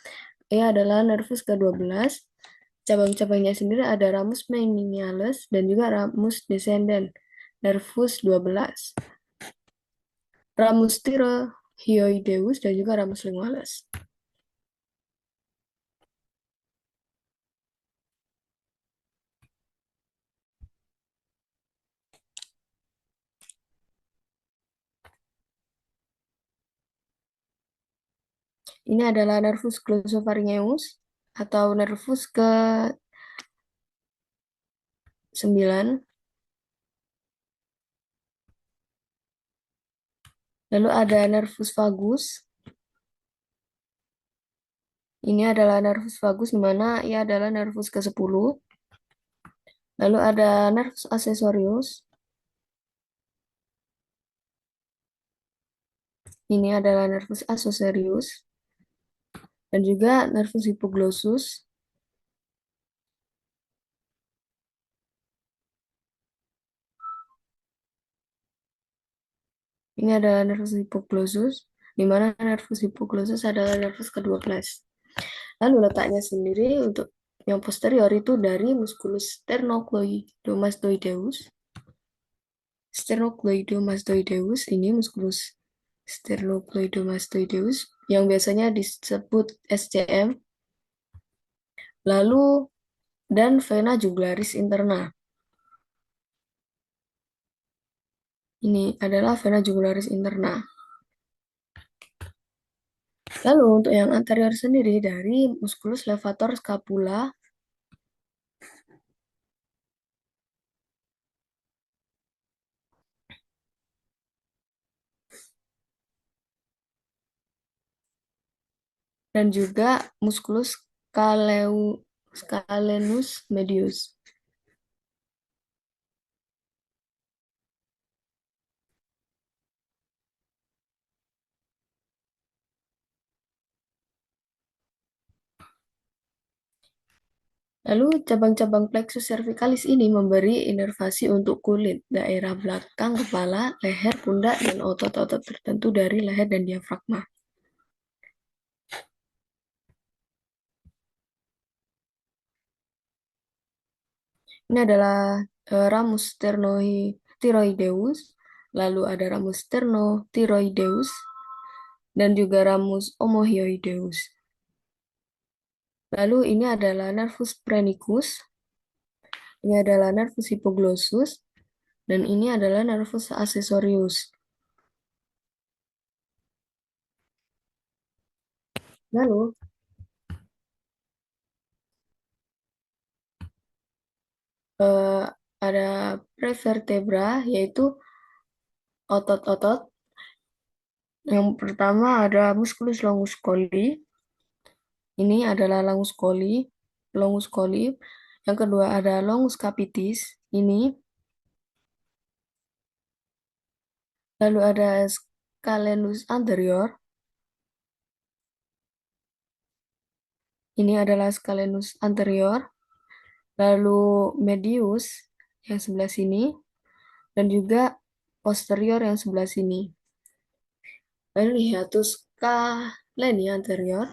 Speaker 2: ia adalah nervus ke-12. Cabang-cabangnya sendiri ada ramus meningealis dan juga ramus descendens nervus 12. Ramus tirohyoideus dan juga ramus lingualis. Ini adalah nervus glossopharyngeus atau nervus ke 9. Lalu ada nervus vagus. Ini adalah nervus vagus di mana ia adalah nervus ke-10. Lalu ada nervus accessorius. Ini adalah nervus accessorius. Dan juga nervus hypoglossus. Ini adalah nervus hypoglossus, di mana nervus hypoglossus adalah nervus ke-12. Lalu letaknya sendiri untuk yang posterior itu dari musculus sternocleidomastoideus. Sternocleidomastoideus ini musculus sternocleidomastoideus yang biasanya disebut SCM. Lalu dan vena jugularis interna. Ini adalah vena jugularis interna. Lalu untuk yang anterior sendiri dari musculus levator scapula dan juga musculus scalenus medius. Lalu cabang-cabang plexus cervicalis ini memberi inervasi untuk kulit, daerah belakang kepala, leher, pundak, dan otot-otot tertentu dari leher dan diafragma. Ini adalah ramus sternothyroideus, lalu ada ramus sternothyroideus, dan juga ramus omohyoideus. Lalu ini adalah nervus phrenicus, ini adalah nervus hypoglossus, dan ini adalah nervus accessorius. Lalu ada prevertebra, yaitu otot-otot. Yang pertama ada musculus longus colli. Ini adalah longus colli. Yang kedua ada longus capitis. Ini. Lalu ada scalenus anterior. Ini adalah scalenus anterior. Lalu medius yang sebelah sini. Dan juga posterior yang sebelah sini. Lalu hiatus scaleni anterior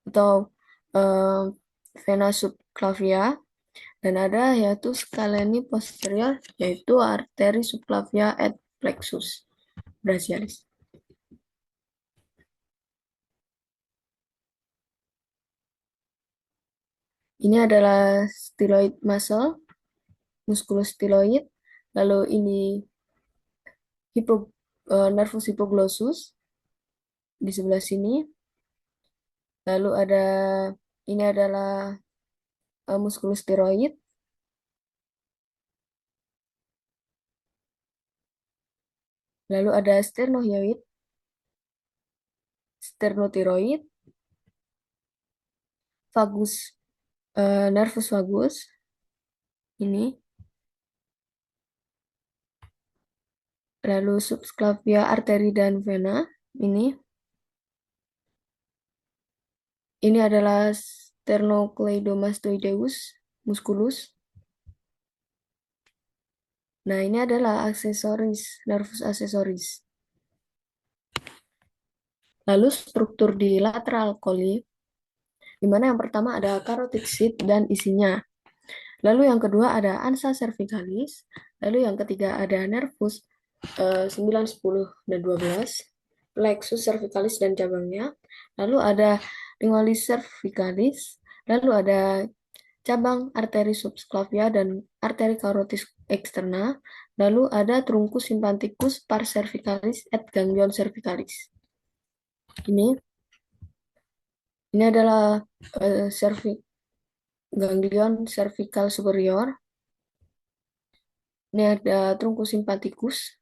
Speaker 2: atau vena subclavia, dan ada hiatus scaleni posterior yaitu arteri subclavia et plexus brachialis. Ini adalah styloid muscle, musculus styloid, lalu ini nervus hypoglossus di sebelah sini. Lalu ini adalah musculus steroid. Lalu ada sternohyoid, sternothyroid, vagus, nervus vagus. Ini. Lalu subclavia arteri dan vena. Ini. Ini adalah sternocleidomastoideus musculus. Nah, ini adalah aksesoris, nervus aksesoris. Lalu struktur di lateral colli, di mana yang pertama ada carotid sheath dan isinya. Lalu yang kedua ada ansa cervicalis. Lalu yang ketiga ada nervus 9, 10, dan 12. Plexus cervicalis dan cabangnya. Lalu ada lingualis cervicalis. Lalu ada cabang arteri subclavia dan arteri carotis externa. Lalu ada truncus sympathicus pars cervicalis et ganglion cervicalis. Ini. Ini adalah ganglion cervical superior. Ini ada trunkus simpatikus.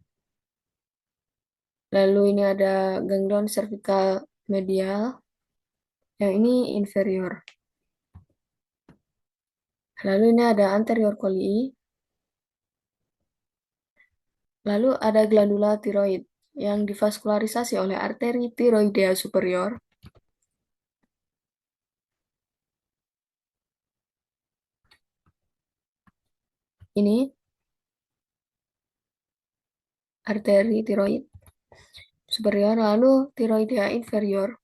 Speaker 2: Lalu ini ada ganglion cervical medial. Yang ini inferior. Lalu ini ada anterior colii. Lalu ada glandula tiroid yang divaskularisasi oleh arteri tiroidea superior. Ini arteri tiroid superior, lalu tiroidea inferior.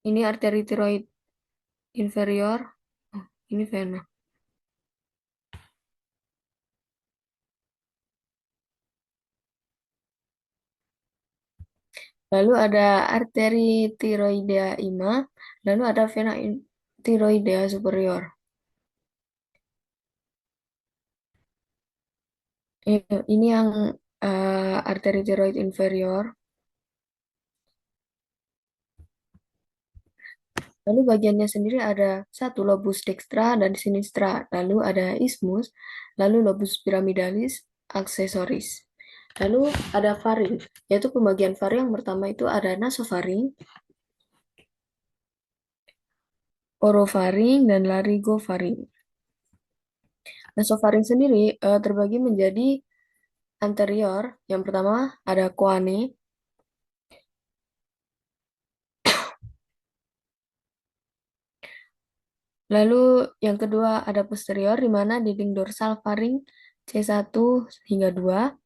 Speaker 2: Ini arteri tiroid inferior. Oh, ini vena. Lalu ada arteri tiroidea ima, lalu ada vena tiroidea superior. Ini yang arteri tiroid inferior. Lalu bagiannya sendiri ada satu lobus dextra dan sinistra, lalu ada isthmus, lalu lobus piramidalis, aksesoris. Lalu ada faring, yaitu pembagian faring yang pertama itu ada nasofaring, orofaring, dan larynggofaring. Nasofaring sendiri terbagi menjadi anterior, yang pertama ada coane, lalu yang kedua ada posterior, di mana dinding dorsal faring C1 hingga 2.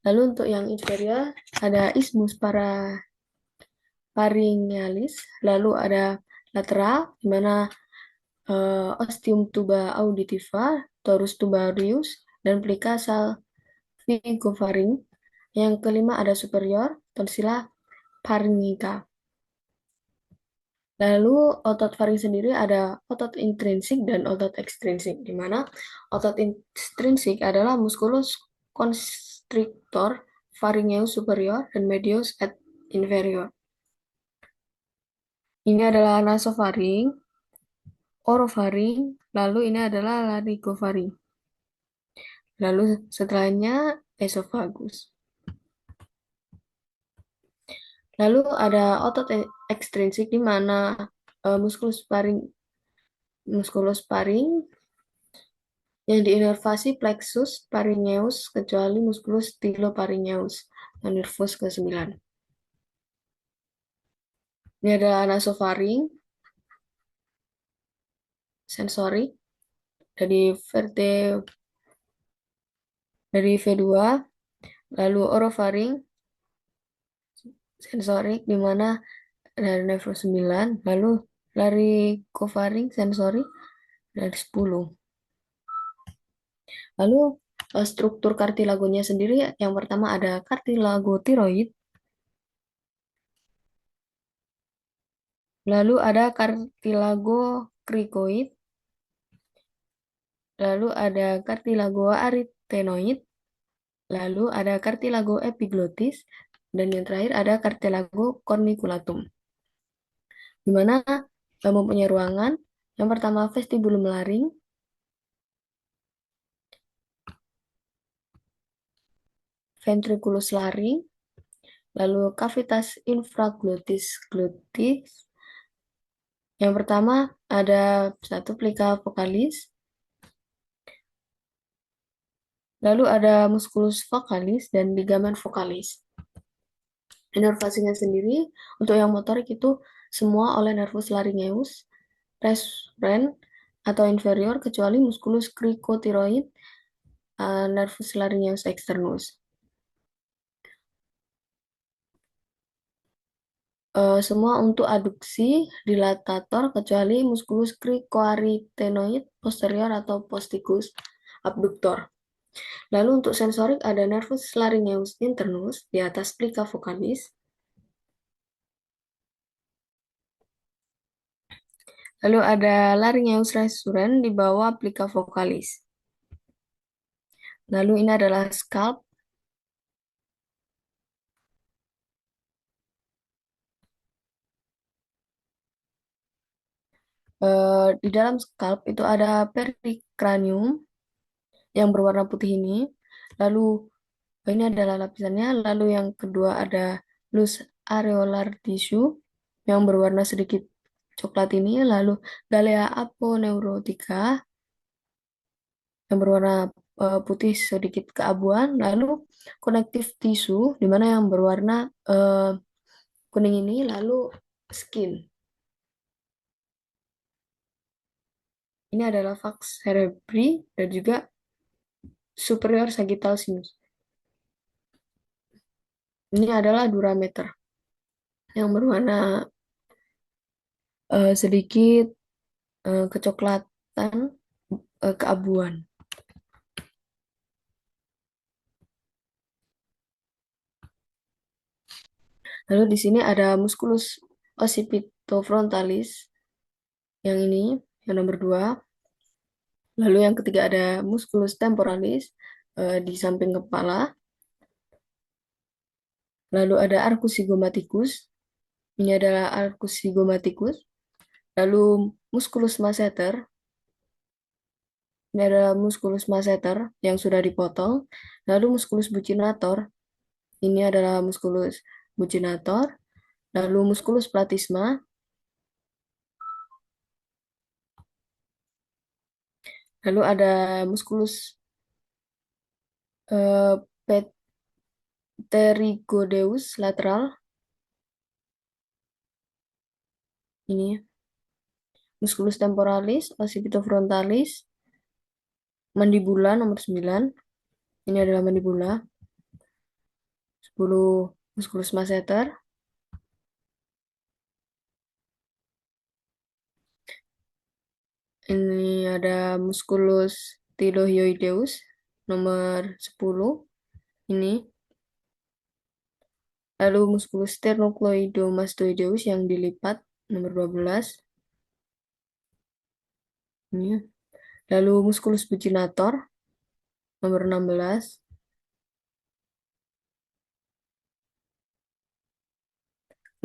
Speaker 2: Lalu untuk yang inferior ada isthmus parapharyngealis, lalu ada lateral, di mana ostium tuba auditiva, torus tubarius, dan plica salpingofaring. Yang kelima ada superior, tonsilla pharyngica. Lalu otot faring sendiri ada otot intrinsik dan otot ekstrinsik, di mana otot intrinsik adalah musculus constrictor pharyngeus superior dan medius et inferior. Ini adalah nasofaring, orofaring, lalu ini adalah larynggofaring. Lalu setelahnya esophagus. Lalu ada otot ekstrinsik di mana musculus paring yang diinervasi plexus pharyngeus kecuali musculus styloparyngeus dan nervus ke-9. Ini ada nasofaring, sensorik dari V2, lalu orofaring, sensorik di mana dari nervus 9, lalu larynggofaring sensorik dari 10. Lalu struktur kartilagonya sendiri yang pertama ada kartilago tiroid, lalu ada kartilago krikoid, lalu ada kartilago arytenoid, lalu ada kartilago epiglotis, dan yang terakhir ada kartilago corniculatum. Di mana mempunyai ruangan yang pertama vestibulum laring, ventriculus laring, lalu cavitas infraglotis glutis. Yang pertama ada satu plica vocalis, lalu ada musculus vocalis dan ligamen vocalis. Inervasinya sendiri untuk yang motorik itu semua oleh nervus laryngeus, respren atau inferior kecuali musculus cricotiroid, nervus laryngeus externus. Semua untuk aduksi dilatator kecuali musculus cricoarytenoid posterior atau posticus abductor. Lalu untuk sensorik ada nervus laryngeus internus di atas plica vocalis. Lalu ada laryngeus recurrens di bawah plica vocalis. Lalu ini adalah scalp. Di dalam scalp itu ada perikranium yang berwarna putih ini. Lalu ini adalah lapisannya. Lalu yang kedua ada loose areolar tissue yang berwarna sedikit coklat ini. Lalu galea aponeurotica yang berwarna putih sedikit keabuan. Lalu connective tissue di mana yang berwarna kuning ini. Lalu skin. Ini adalah vas cerebri dan juga superior sagittal sinus. Ini adalah durameter yang berwarna sedikit kecoklatan, keabuan. Lalu di sini ada musculus occipitofrontalis yang ini, yang nomor 2. Lalu yang ketiga ada musculus temporalis di samping kepala. Lalu ada arcus zygomaticus. Ini adalah arcus zygomaticus. Lalu musculus masseter. Ini adalah musculus masseter yang sudah dipotong. Lalu musculus buccinator. Ini adalah musculus buccinator. Lalu musculus platysma. Lalu ada musculus pterygodeus lateral. Ini musculus temporalis, occipitofrontalis, mandibula nomor 9. Ini adalah mandibula. 10 musculus masseter. Ini ada musculus thylaoideus nomor 10. Ini. Lalu musculus sternocleidomastoideus yang dilipat nomor 12. Ini. Lalu musculus buccinator nomor 16.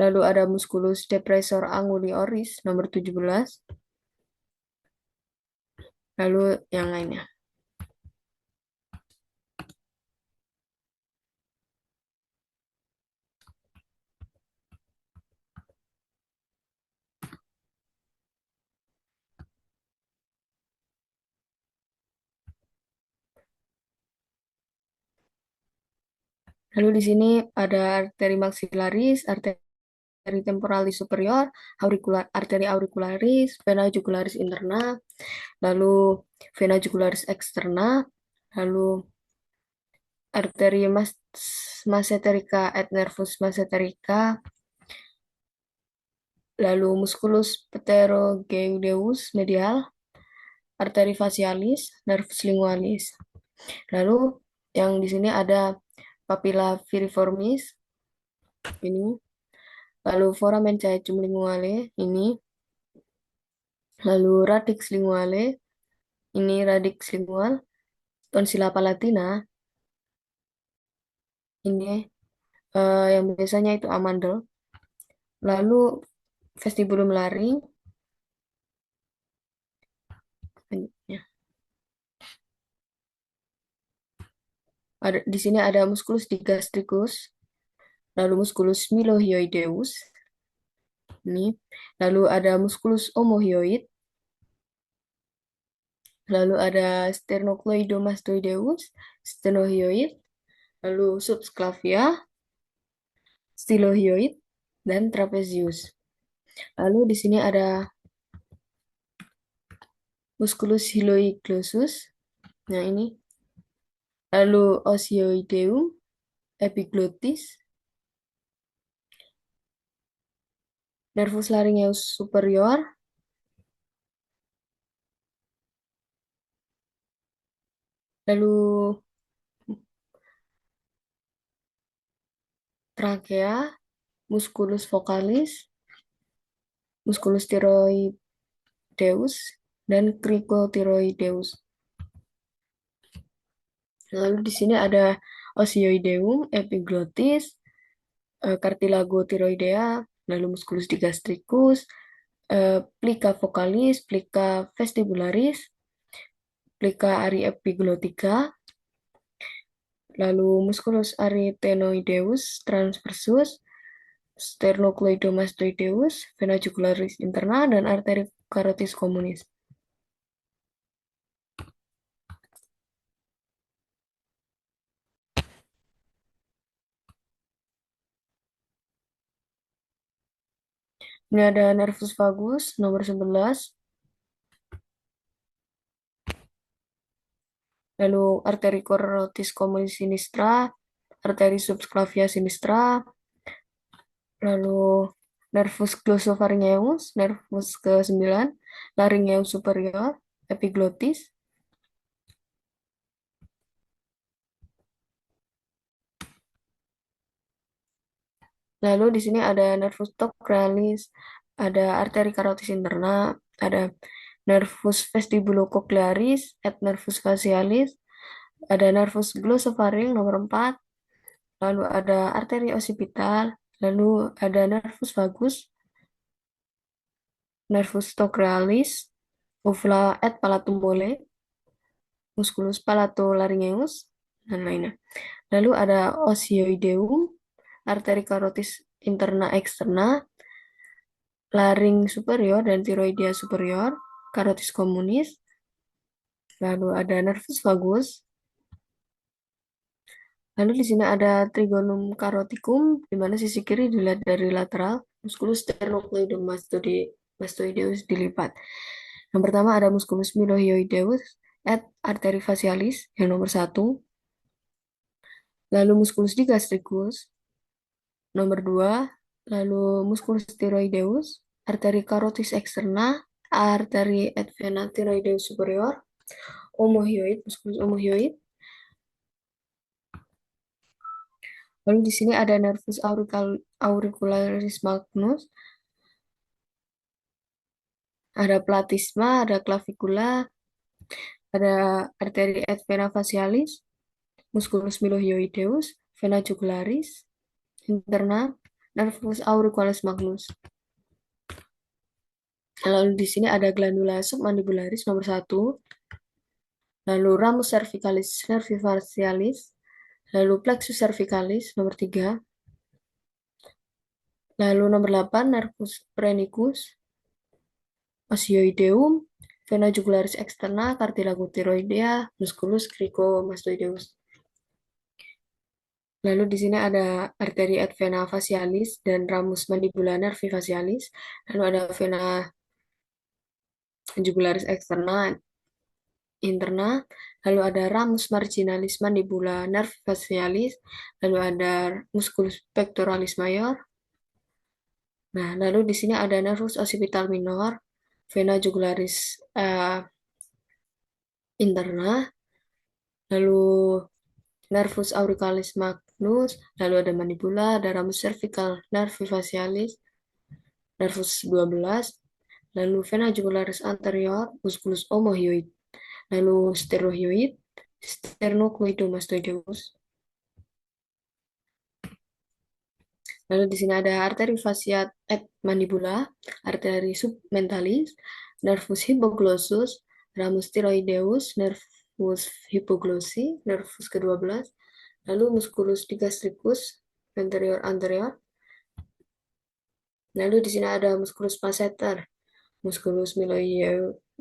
Speaker 2: Lalu ada musculus depressor anguli oris nomor 17. Lalu yang lainnya. Lalu di sini ada arteri maxillaris, arteri temporalis superior, arteri auricularis, vena jugularis interna, lalu vena jugularis externa, lalu arteri masseterica et nervus masseterica, lalu musculus pterygoideus medial, arteri facialis, nervus lingualis. Lalu yang di sini ada papilla piriformis ini, lalu foramen caecum linguale ini, lalu radix linguale ini, radix lingual, tonsilla palatina ini yang biasanya itu amandel, lalu vestibulum laring. Di sini ada musculus digastricus, lalu musculus mylohyoideus ini, lalu ada musculus omohyoid, lalu ada sternocleidomastoideus, stenohyoid, lalu subsclavia, stylohyoid, dan trapezius. Lalu di sini ada musculus hyloglossus, nah ini, lalu osioideum, epiglottis, nervus laryngeus superior, lalu trakea, musculus vocalis, musculus thyroideus, dan cricothyroideus. Lalu di sini ada osioideum, epiglottis, cartilago thyroidea, lalu musculus digastricus, plica vocalis, plica vestibularis, plica ari epiglotica, lalu musculus arytenoideus transversus, sternocleidomastoideus, vena jugularis interna, dan arteri carotis communis. Ini ada nervus vagus nomor 11, lalu arteri carotis communis sinistra, arteri subclavia sinistra, lalu nervus glossopharyngeus, nervus ke-9, laryngeus superior, epiglottis, lalu di sini ada nervus cochlearis, ada arteri carotis interna, ada nervus vestibulocochlearis, et nervus facialis, ada nervus glossopharynx nomor 4, lalu ada arteri occipital, lalu ada nervus vagus, nervus cochlearis, uvula et palatum mole, musculus palatolaryngeus, dan lainnya. Lalu ada osioideum, arteri carotis interna externa, laring superior dan tiroidea superior, carotis communis. Lalu ada nervus vagus. Lalu di sini ada trigonum caroticum, di mana sisi kiri dilihat dari lateral, musculus sternocleidomastoideus dilipat. Yang pertama ada musculus mylohyoideus et arteri facialis yang nomor 1. Lalu musculus digastricus nomor 2. Lalu musculus thyroideus, arteri carotis externa, arteri et vena thyroideus superior, omohyoid, musculus omohyoid. Lalu di sini ada nervus auricularis magnus, ada platysma, ada clavicula, ada arteri et vena facialis, musculus mylohyoideus, vena jugularis interna, nervus auricularis magnus. Lalu di sini ada glandula submandibularis nomor 1, lalu ramus cervicalis nervi facialis, lalu plexus cervicalis nomor 3, lalu nomor 8 nervus phrenicus, osioideum, vena jugularis externa, cartilago thyroidea, musculus cricomastoideus. Lalu di sini ada arteri et vena facialis dan ramus mandibula nervi facialis, lalu ada vena jugularis externa interna, lalu ada ramus marginalis mandibula nervi facialis, lalu ada musculus pectoralis major. Nah, lalu di sini ada nervus occipital minor, vena jugularis interna, lalu nervus auriculis magnus, lalu ada mandibula, ada ramus cervical nervi facialis, nervus 12, lalu vena jugularis anterior, musculus omohyoid, lalu sterohyoid, sternocleidomastoideus. Lalu di sini ada arteri fasciat et mandibula, arteri submentalis, nervus hypoglossus, ramus thyroideus, nervus hypoglossi, nervus ke-12, lalu musculus digastricus, anterior anterior. Lalu di sini ada musculus masseter, musculus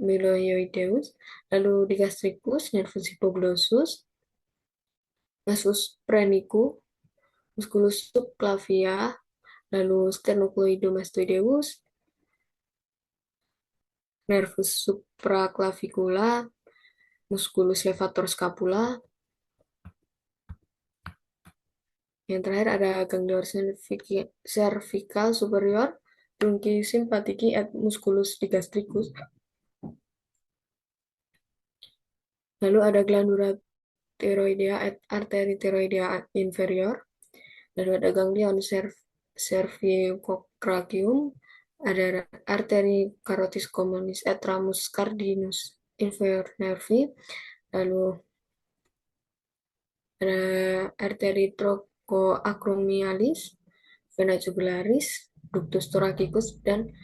Speaker 2: mylohyoideus, lalu digastricus, nervus hypoglossus, nervus phrenicu, musculus subclavia, lalu sternocleidomastoideus, nervus supraclavicula, musculus levator scapula. Yang terakhir ada ganglion cervical superior, trunci sympathiki et musculus digastricus. Lalu ada glandula thyroidea et arteri thyroidea inferior. Lalu ada ganglion cervicotracheum, ada arteri carotis communis et ramus cardinus inferior nervi, lalu ada arteri trochoacromialis, vena jugularis, ductus thoracicus, dan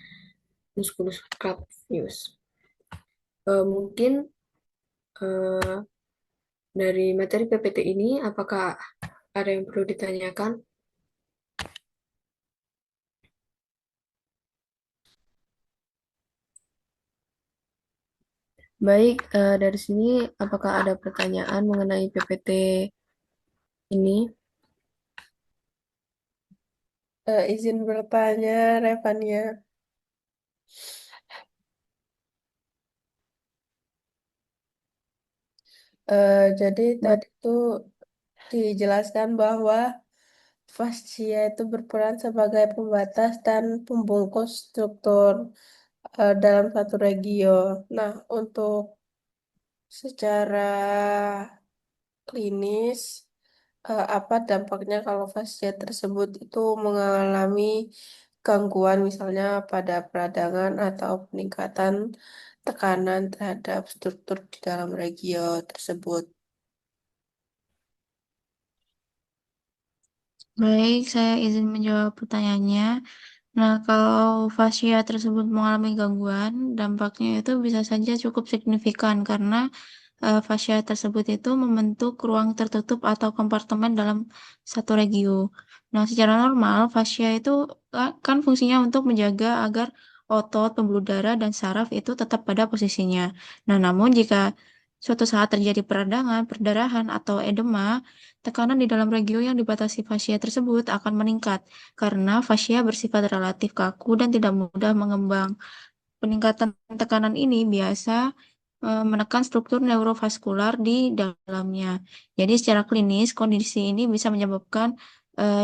Speaker 2: musculus clavus. Mungkin eh, dari materi PPT ini, apakah ada yang perlu ditanyakan? Baik, dari sini apakah ada pertanyaan mengenai PPT ini?
Speaker 3: Izin bertanya, Revania. Jadi
Speaker 2: Baik,
Speaker 3: tadi tuh dijelaskan bahwa fascia itu berperan sebagai pembatas dan pembungkus struktur dalam satu regio. Nah, untuk secara klinis, apa dampaknya kalau fascia tersebut itu mengalami gangguan misalnya pada peradangan atau peningkatan tekanan terhadap struktur di dalam regio tersebut.
Speaker 1: Baik, saya izin menjawab pertanyaannya. Nah, kalau fascia tersebut mengalami gangguan, dampaknya itu bisa saja cukup signifikan karena fascia tersebut itu membentuk ruang tertutup atau kompartemen dalam satu regio. Nah, secara normal, fascia itu kan fungsinya untuk menjaga agar otot, pembuluh darah, dan saraf itu tetap pada posisinya. Nah, namun jika suatu saat terjadi peradangan, perdarahan, atau edema, tekanan di dalam regio yang dibatasi fascia tersebut akan meningkat karena fascia bersifat relatif kaku dan tidak mudah mengembang. Peningkatan tekanan ini biasa menekan struktur neurovaskular di dalamnya. Jadi secara klinis, kondisi ini bisa menyebabkan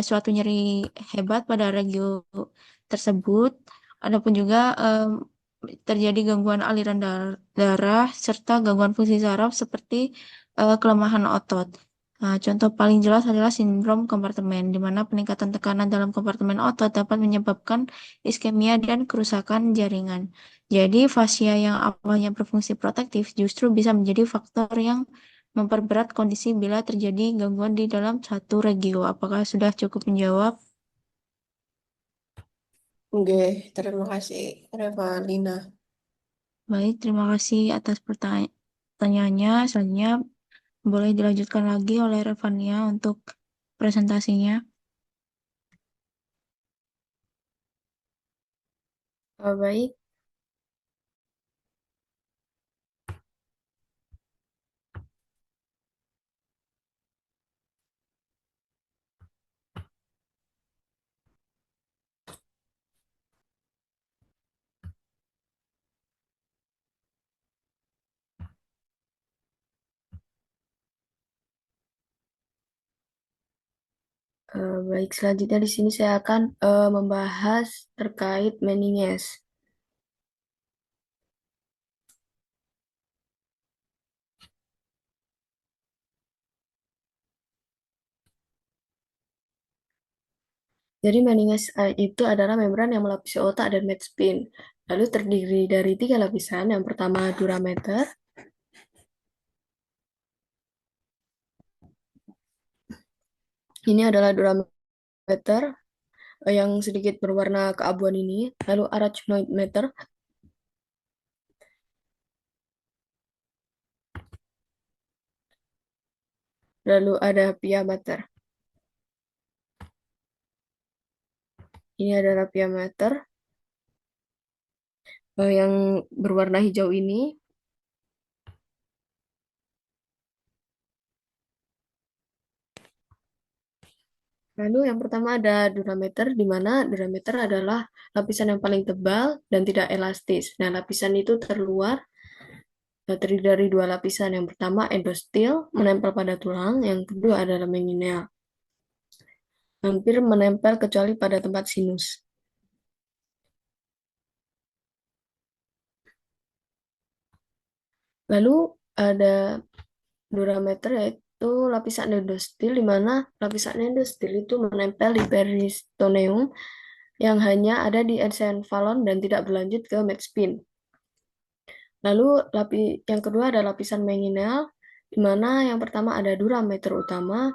Speaker 1: suatu nyeri hebat pada regio tersebut. Adapun juga terjadi gangguan aliran darah serta gangguan fungsi saraf seperti kelemahan otot. Nah, contoh paling jelas adalah sindrom kompartemen, di mana peningkatan tekanan dalam kompartemen otot dapat menyebabkan iskemia dan kerusakan jaringan. Jadi, fascia yang awalnya berfungsi protektif justru bisa menjadi faktor yang memperberat kondisi bila terjadi gangguan di dalam satu regio. Apakah sudah cukup menjawab?
Speaker 3: Oke, terima kasih, Revalina.
Speaker 1: Baik, terima kasih atas pertanyaannya. Selanjutnya, boleh dilanjutkan lagi oleh Revania untuk presentasinya.
Speaker 2: baik. Baik, selanjutnya di sini saya akan membahas terkait meninges. Jadi meninges itu adalah membran yang melapisi otak dan medspin. Lalu terdiri dari 3 lapisan. Yang pertama durameter. Ini adalah durameter yang sedikit berwarna keabuan ini. Lalu arachnoid meter. Lalu ada pia meter. Ini adalah pia meter yang berwarna hijau ini. Lalu yang pertama ada durameter, di mana durameter adalah lapisan yang paling tebal dan tidak elastis. Nah, lapisan itu terdiri dari 2 lapisan. Yang pertama endostil, menempel pada tulang. Yang kedua adalah menginea, hampir menempel kecuali pada tempat sinus. Lalu ada durameter, yaitu lapisan endostil, di mana lapisan endostil itu menempel di peristoneum yang hanya ada di encephalon dan tidak berlanjut ke medspin. Lalu yang kedua ada lapisan menginea, di mana yang pertama ada durameter utama,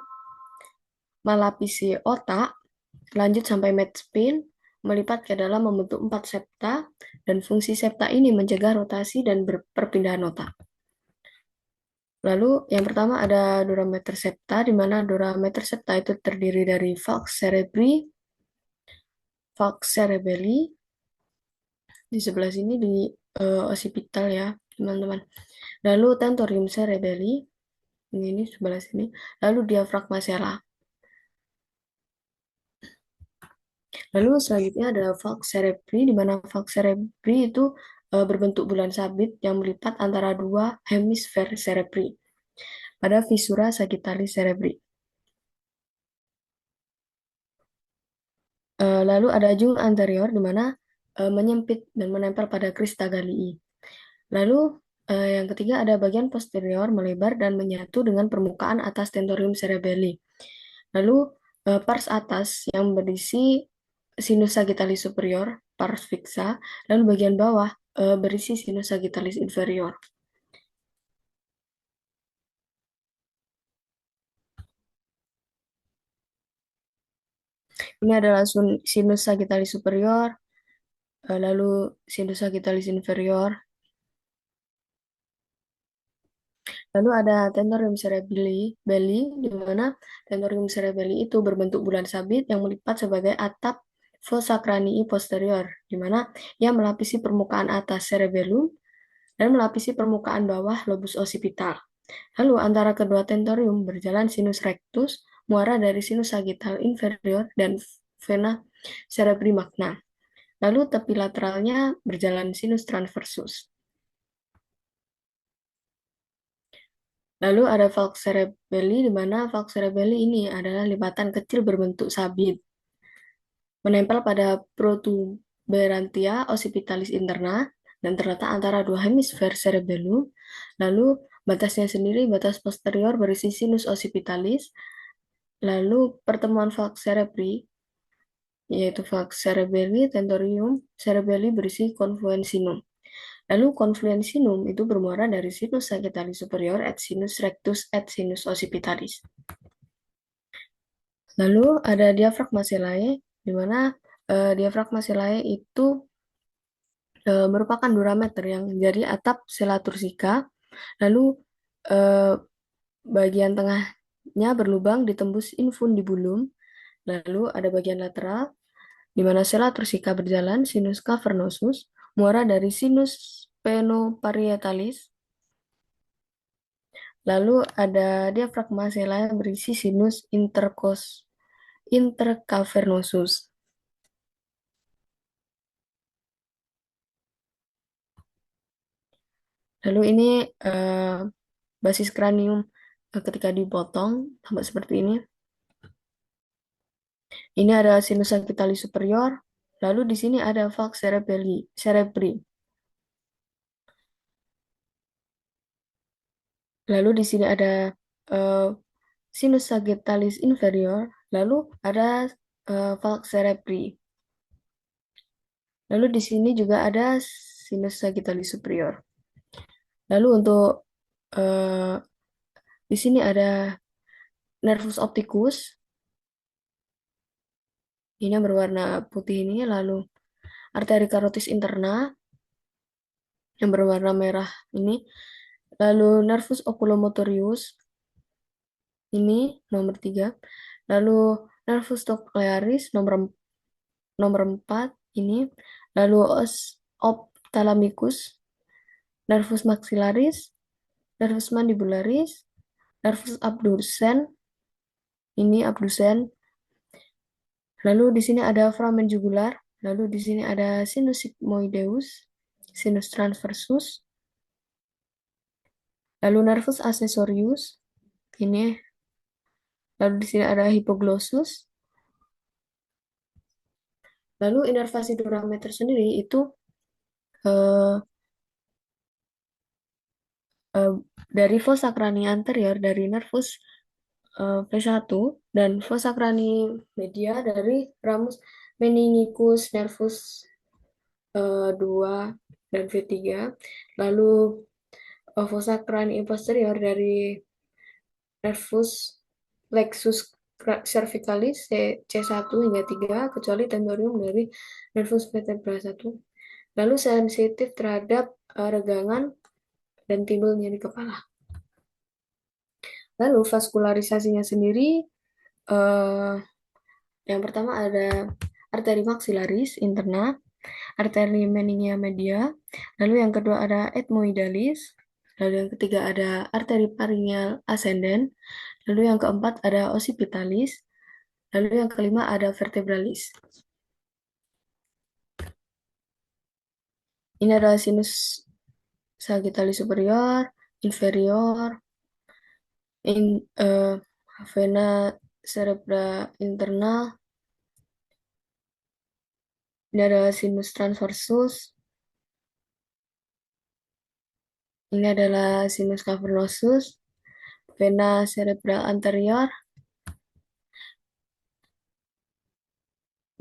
Speaker 2: melapisi otak, lanjut sampai medspin, melipat ke dalam membentuk 4 septa, dan fungsi septa ini mencegah rotasi dan perpindahan otak. Lalu yang pertama ada durameter septa, di mana durameter septa itu terdiri dari falx cerebri, falx cerebelli, di sebelah sini di occipital ya, teman-teman. Lalu tentorium cerebelli, ini sebelah sini. Lalu diafragma sella. Lalu selanjutnya ada falx cerebri, di mana falx cerebri itu berbentuk bulan sabit yang melipat antara dua hemisfer cerebri pada visura sagittalis cerebri. Lalu ada jung anterior, di mana menyempit dan menempel pada crista Galii. Lalu yang ketiga ada bagian posterior melebar dan menyatu dengan permukaan atas tentorium cerebelli. Lalu pars atas yang berisi sinus sagittalis superior, pars fixa, lalu bagian bawah berisi sinus sagittalis inferior. Ini adalah sinus sagittalis superior, lalu sinus sagittalis inferior. Lalu ada tentorium cerebelli, di mana tentorium cerebelli itu berbentuk bulan sabit yang melipat sebagai atap fossa cranii posterior, di mana ia melapisi permukaan atas cerebellum dan melapisi permukaan bawah lobus occipital. Lalu antara kedua tentorium berjalan sinus rectus, muara dari sinus sagittal inferior dan vena cerebri magna. Lalu tepi lateralnya berjalan sinus transversus. Lalu ada falx cerebelli, di mana falx cerebelli ini adalah lipatan kecil berbentuk sabit, menempel pada protuberantia occipitalis interna dan terletak antara dua hemisfer cerebellum. Lalu batasnya sendiri batas posterior berisi sinus occipitalis. Lalu pertemuan falx cerebri, yaitu falx cerebelli, tentorium cerebelli berisi confluensinum. Lalu confluensinum itu bermuara dari sinus sagittalis superior et sinus rectus et sinus occipitalis. Lalu ada diafragma sellae, di mana diafragma sellae itu merupakan durameter yang menjadi atap sella tursika. Lalu bagian tengahnya berlubang ditembus infundibulum. Lalu ada bagian lateral, di mana sella tursika berjalan sinus cavernosus, muara dari sinus sphenopariettalis. Lalu ada diafragma sella yang berisi sinus intercavernosus. Lalu ini basis kranium ketika dipotong tampak seperti ini. Ini ada sinus sagittalis superior. Lalu di sini ada falx cerebri. Lalu di sini ada sinus sagittalis inferior. Lalu ada falx cerebri. Lalu di sini juga ada sinus sagittalis superior. Lalu untuk di sini ada nervus opticus. Ini yang berwarna putih ini. Lalu arteri karotis interna yang berwarna merah ini. Lalu nervus oculomotorius ini nomor 3. Lalu nervus cochlearis nomor 4 ini. Lalu os ophthalmicus, nervus maxillaris, nervus mandibularis, nervus abducens ini abducens. Lalu di sini ada foramen jugular. Lalu di sini ada sinus sigmoideus, sinus transversus. Lalu nervus accessorius ini. Lalu di sini ada hipoglossus. Lalu inervasi durameter sendiri itu dari fossa cranii anterior dari nervus V1 dan fossa cranii media dari ramus meningicus nervus 2 dan V3. Lalu fossa cranii posterior dari nervus plexus cervicalis C1 hingga 3, kecuali tentorium dari nervus vertebra 1. Lalu sensitif terhadap regangan dan timbul nyeri kepala. Lalu vaskularisasinya sendiri, yang pertama ada arteri maxillaris interna, arteri meningia media, lalu yang kedua ada ethmoidalis, lalu yang ketiga ada arteri pharyngeal ascendens, lalu yang keempat ada occipitalis, lalu yang kelima ada vertebralis. Ini adalah sinus sagittalis superior, inferior, vena cerebra internal. Ini adalah sinus transversus. Ini adalah sinus cavernosus, vena cerebral anterior.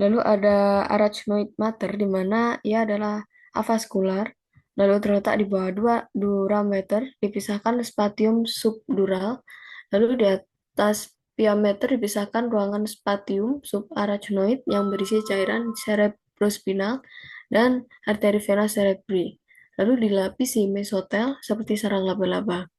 Speaker 2: Lalu ada arachnoid mater, di mana ia adalah avaskular, lalu terletak di bawah dura meter, dipisahkan spatium subdural, lalu di atas pia meter dipisahkan ruangan spatium subarachnoid yang berisi cairan cerebrospinal dan arteri vena cerebri, lalu dilapisi mesotel seperti sarang laba-laba.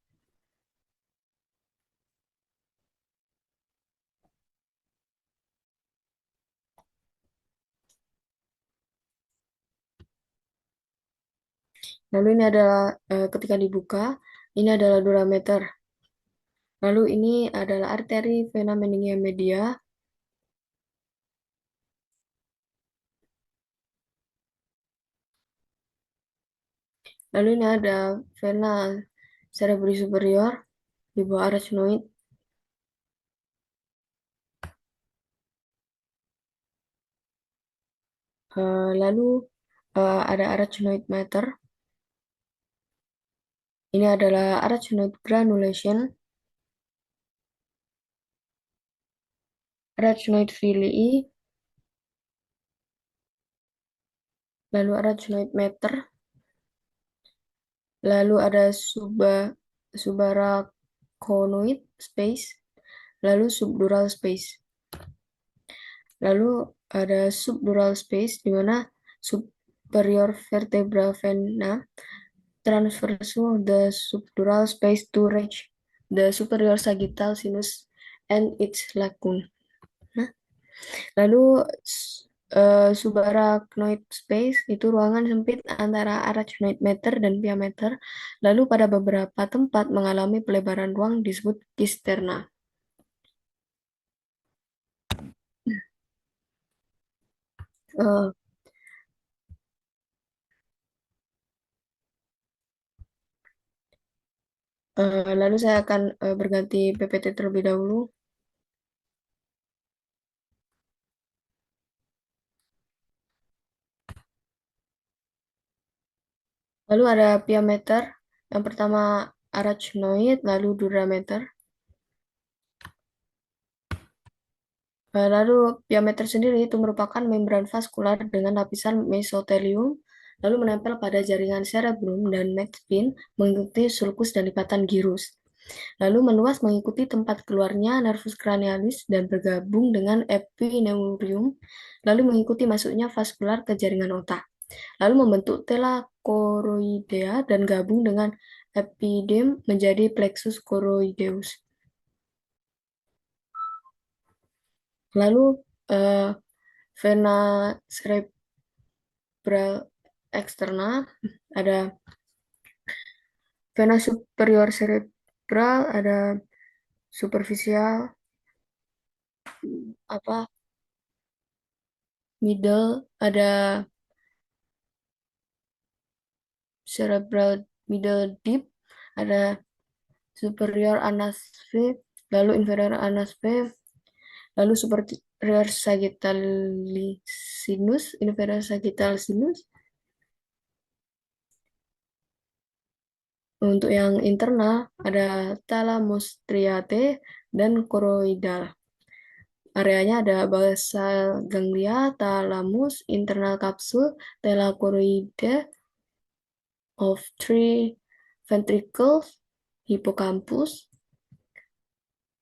Speaker 2: Lalu ini adalah ketika dibuka, ini adalah dura meter. Lalu ini adalah arteri vena meningia media. Lalu ini ada vena cerebri superior di bawah arachnoid. Lalu ada arachnoid mater. Ini adalah arachnoid granulation, arachnoid villi, lalu arachnoid mater, lalu ada subarachonoid space, lalu subdural space. Lalu ada subdural space di mana superior vertebra vena transverso the subdural space to reach the superior sagittal sinus and its lacunae. Lalu subarachnoid space itu ruangan sempit antara arachnoid mater dan pia mater. Lalu pada beberapa tempat mengalami pelebaran ruang disebut cisterna. Lalu saya akan berganti PPT terlebih dahulu. Lalu ada pia meter. Yang pertama arachnoid, lalu dura meter. Lalu pia meter sendiri itu merupakan membran vaskular dengan lapisan mesotelium, lalu menempel pada jaringan cerebrum dan maxpin mengikuti sulcus dan lipatan gyrus. Lalu meluas mengikuti tempat keluarnya nervus cranialis dan bergabung dengan epineurium, lalu mengikuti masuknya vaskular ke jaringan otak. Lalu membentuk tela choroidea dan gabung dengan epidem menjadi plexus choroideus. Lalu vena cerebral externa, ada vena superior cerebral, ada superficial, middle, ada cerebral middle deep, ada superior anas V, lalu inferior anas V, lalu superior sagittalisinus, inferior sagittalisinus. Untuk yang internal ada thalamus striate dan choroidal. Areanya ada basal ganglia, thalamus, internal capsule, thelachoroide of three ventricles, hippocampus,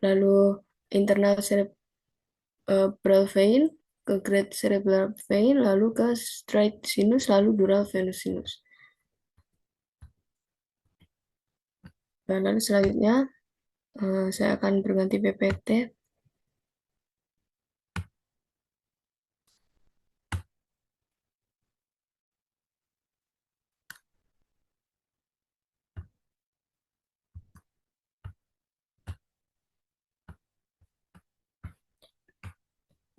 Speaker 2: lalu internal Bral vein, ke great cerebral vein, lalu ke straight sinus, lalu dural venous sinus. Dan lalu selanjutnya saya akan berganti PPT.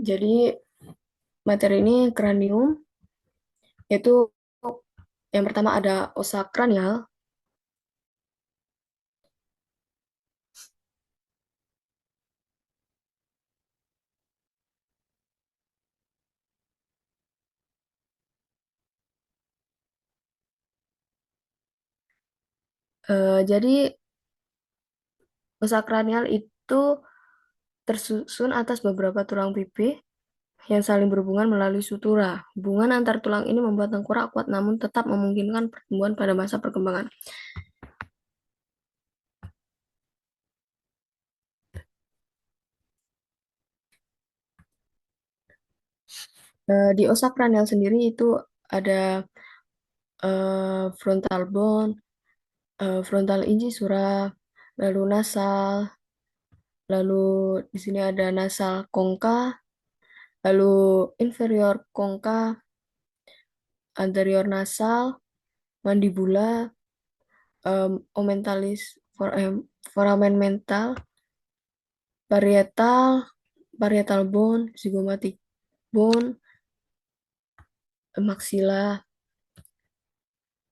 Speaker 2: Jadi materi ini kranium, yaitu yang pertama ada osa kranial. Jadi osa kranial itu tersusun atas beberapa tulang pipih yang saling berhubungan melalui sutura. Hubungan antar tulang ini membuat tengkorak kuat namun tetap memungkinkan pertumbuhan pada masa perkembangan. Di osa kranial sendiri itu ada frontal bone, frontal incisura, lalu nasal, lalu di sini ada nasal congca, lalu inferior congca, anterior nasal, mandibula, omentalis, foramen mental, parietal bone, zygomatic bone, maxilla.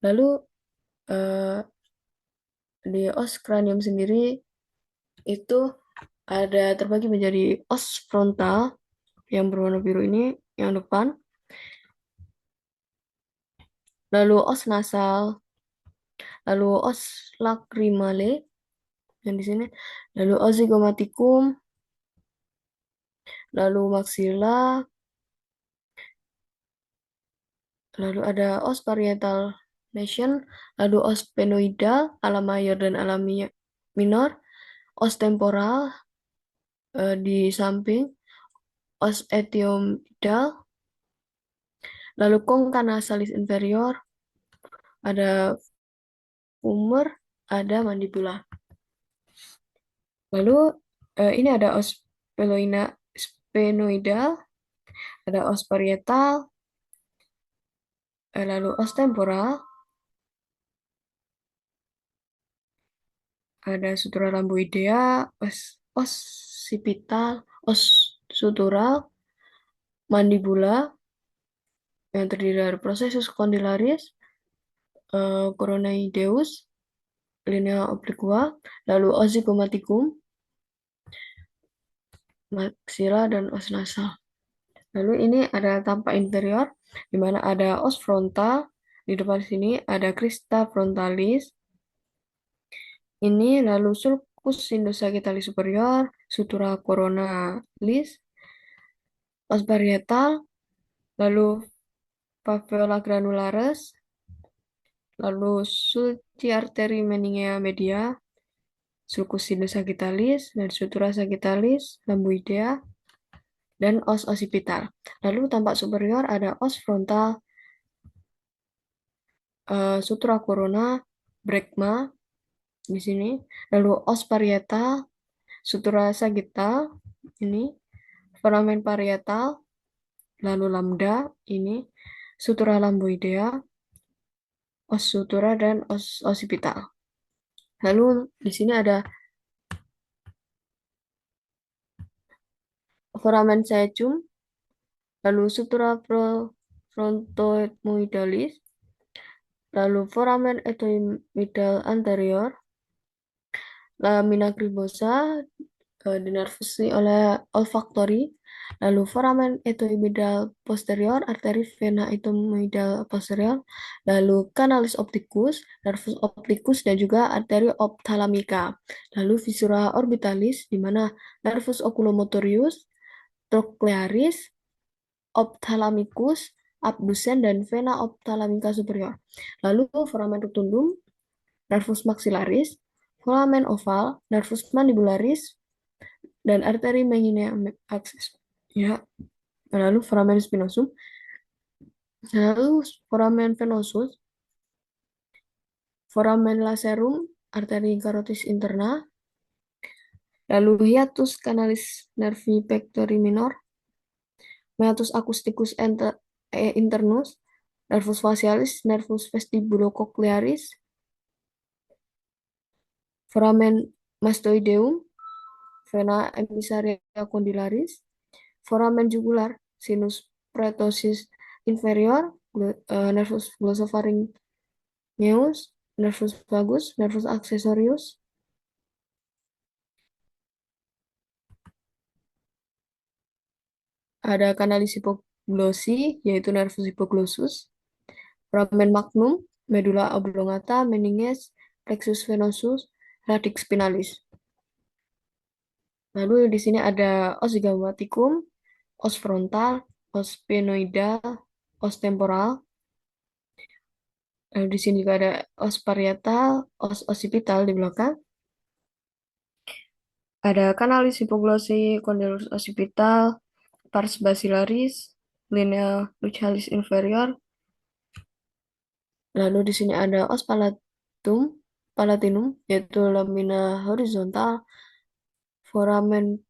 Speaker 2: Lalu di os cranium sendiri itu ada terbagi menjadi os frontal yang berwarna biru ini yang depan, lalu os nasal, lalu os lacrimale yang di sini, lalu os zygomaticum, lalu maxilla, lalu ada os parietal lesion, lalu os sphenoidal ala mayor dan ala minor, os temporal di samping, os etioidal, lalu congca nasalis inferior, ada femur, ada mandibula. Lalu ini ada os sphenoidal, ada os parietal, lalu os temporal, ada sutura rhomboidea, os occipital, os sutural, mandibula yang terdiri dari processus condylaris, coronoideus, linea obliqua, lalu os zygomaticum, maxilla, dan os nasal. Lalu ini ada tampak interior, di mana ada os frontal, di depan sini ada crista frontalis, ini lalu sulcus sindosagittalis superior, sutura coronalis, os parietal, lalu favela granularis, lalu sulci arteri meningea media, sulcus sindosagittalis, dan sutura sagittalis, lamboidea, dan os occipital. Lalu tampak superior ada os frontal, sutura corona, brekma di sini, lalu os parietal, sutura sagittal ini, foramen parietal, lalu lambda ini, sutura lamboidea, os sutura, dan os occipital. Lalu di sini ada foramen caecum, lalu sutura frontoetmoidalis, lalu foramen etoidal anterior, lamina gribosa dinervusi oleh olfaktori, lalu foramen etoidal posterior, arteri vena etoidal posterior, lalu canalis opticus, nervus opticus, dan juga arteri ophthalmica, lalu viscera orbitalis, di mana nervus oculomotorius, trochlearis, ophthalmicus, abdusen, dan vena ophthalmica superior. Lalu foramen rotundum, nervus maxillaris, foramen oval, nervus mandibularis, dan arteri menginea axis. Ya, lalu foramen spinosum, lalu foramen venosus, foramen lacerum, arteri carotis interna, lalu hiatus canalis nervi pectori minor, meatus acousticus internus, nervus facialis, nervus vestibulocochlearis, foramen mastoideum, vena emissaria condylaris, foramen jugular, sinus pretosis inferior, nervus glossopharyngeus, nervus vagus, nervus accessorius, ada kanalis hipoglossi, yaitu nervus hipoglossus, foramen magnum, medulla oblongata, meninges, plexus venosus, radix spinalis. Lalu di sini ada os zygomatikum, os frontal, os sphenoidal, os temporal. Lalu di sini juga ada os parietal, os occipital di belakang. Ada kanalis hipoglossi, condylus occipital, pars basilaris, linea lucalis inferior. Lalu di sini ada os palatinum, yaitu lamina horizontal, foramen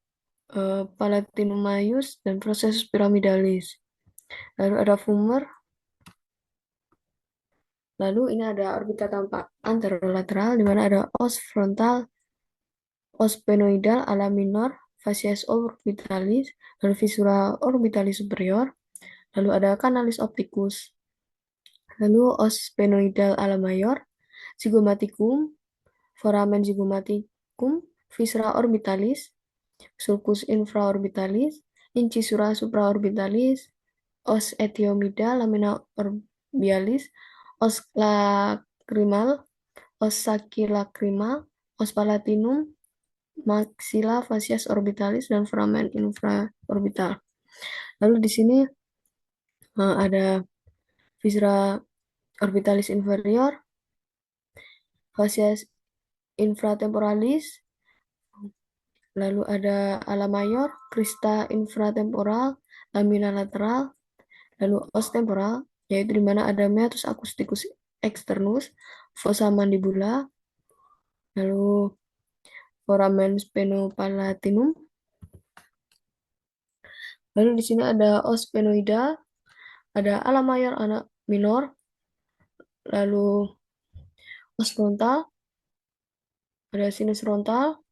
Speaker 2: palatinum maius, dan processus pyramidalis. Lalu ada femur. Lalu ini ada orbita tampak anterolateral, di mana ada os frontal, os sphenoidal ala minor, facies orbitalis, lalu viscera orbitalis superior, lalu ada canalis opticus, lalu os sphenoidal ala mayor, zygomaticum, foramen zygomaticum, viscera orbitalis, sulcus infraorbitalis, incisura supraorbitalis, os etiomida, lamina orbialis, os lacrimal, os sacilacrimal, os palatinum, maxilla facies orbitalis, dan foramen infraorbital. Lalu di sini ada viscera orbitalis inferior, facies infratemporalis, lalu ada ala mayor, crista infratemporal, lamina lateral, lalu os temporal, yaitu di mana ada meatus acousticus externus, fossa mandibula, lalu foramen sphenopalatinem. Lalu di sini ada os sphenoidal, ada ala mayor, ala minor, lalu os frontal, ada sinus frontal,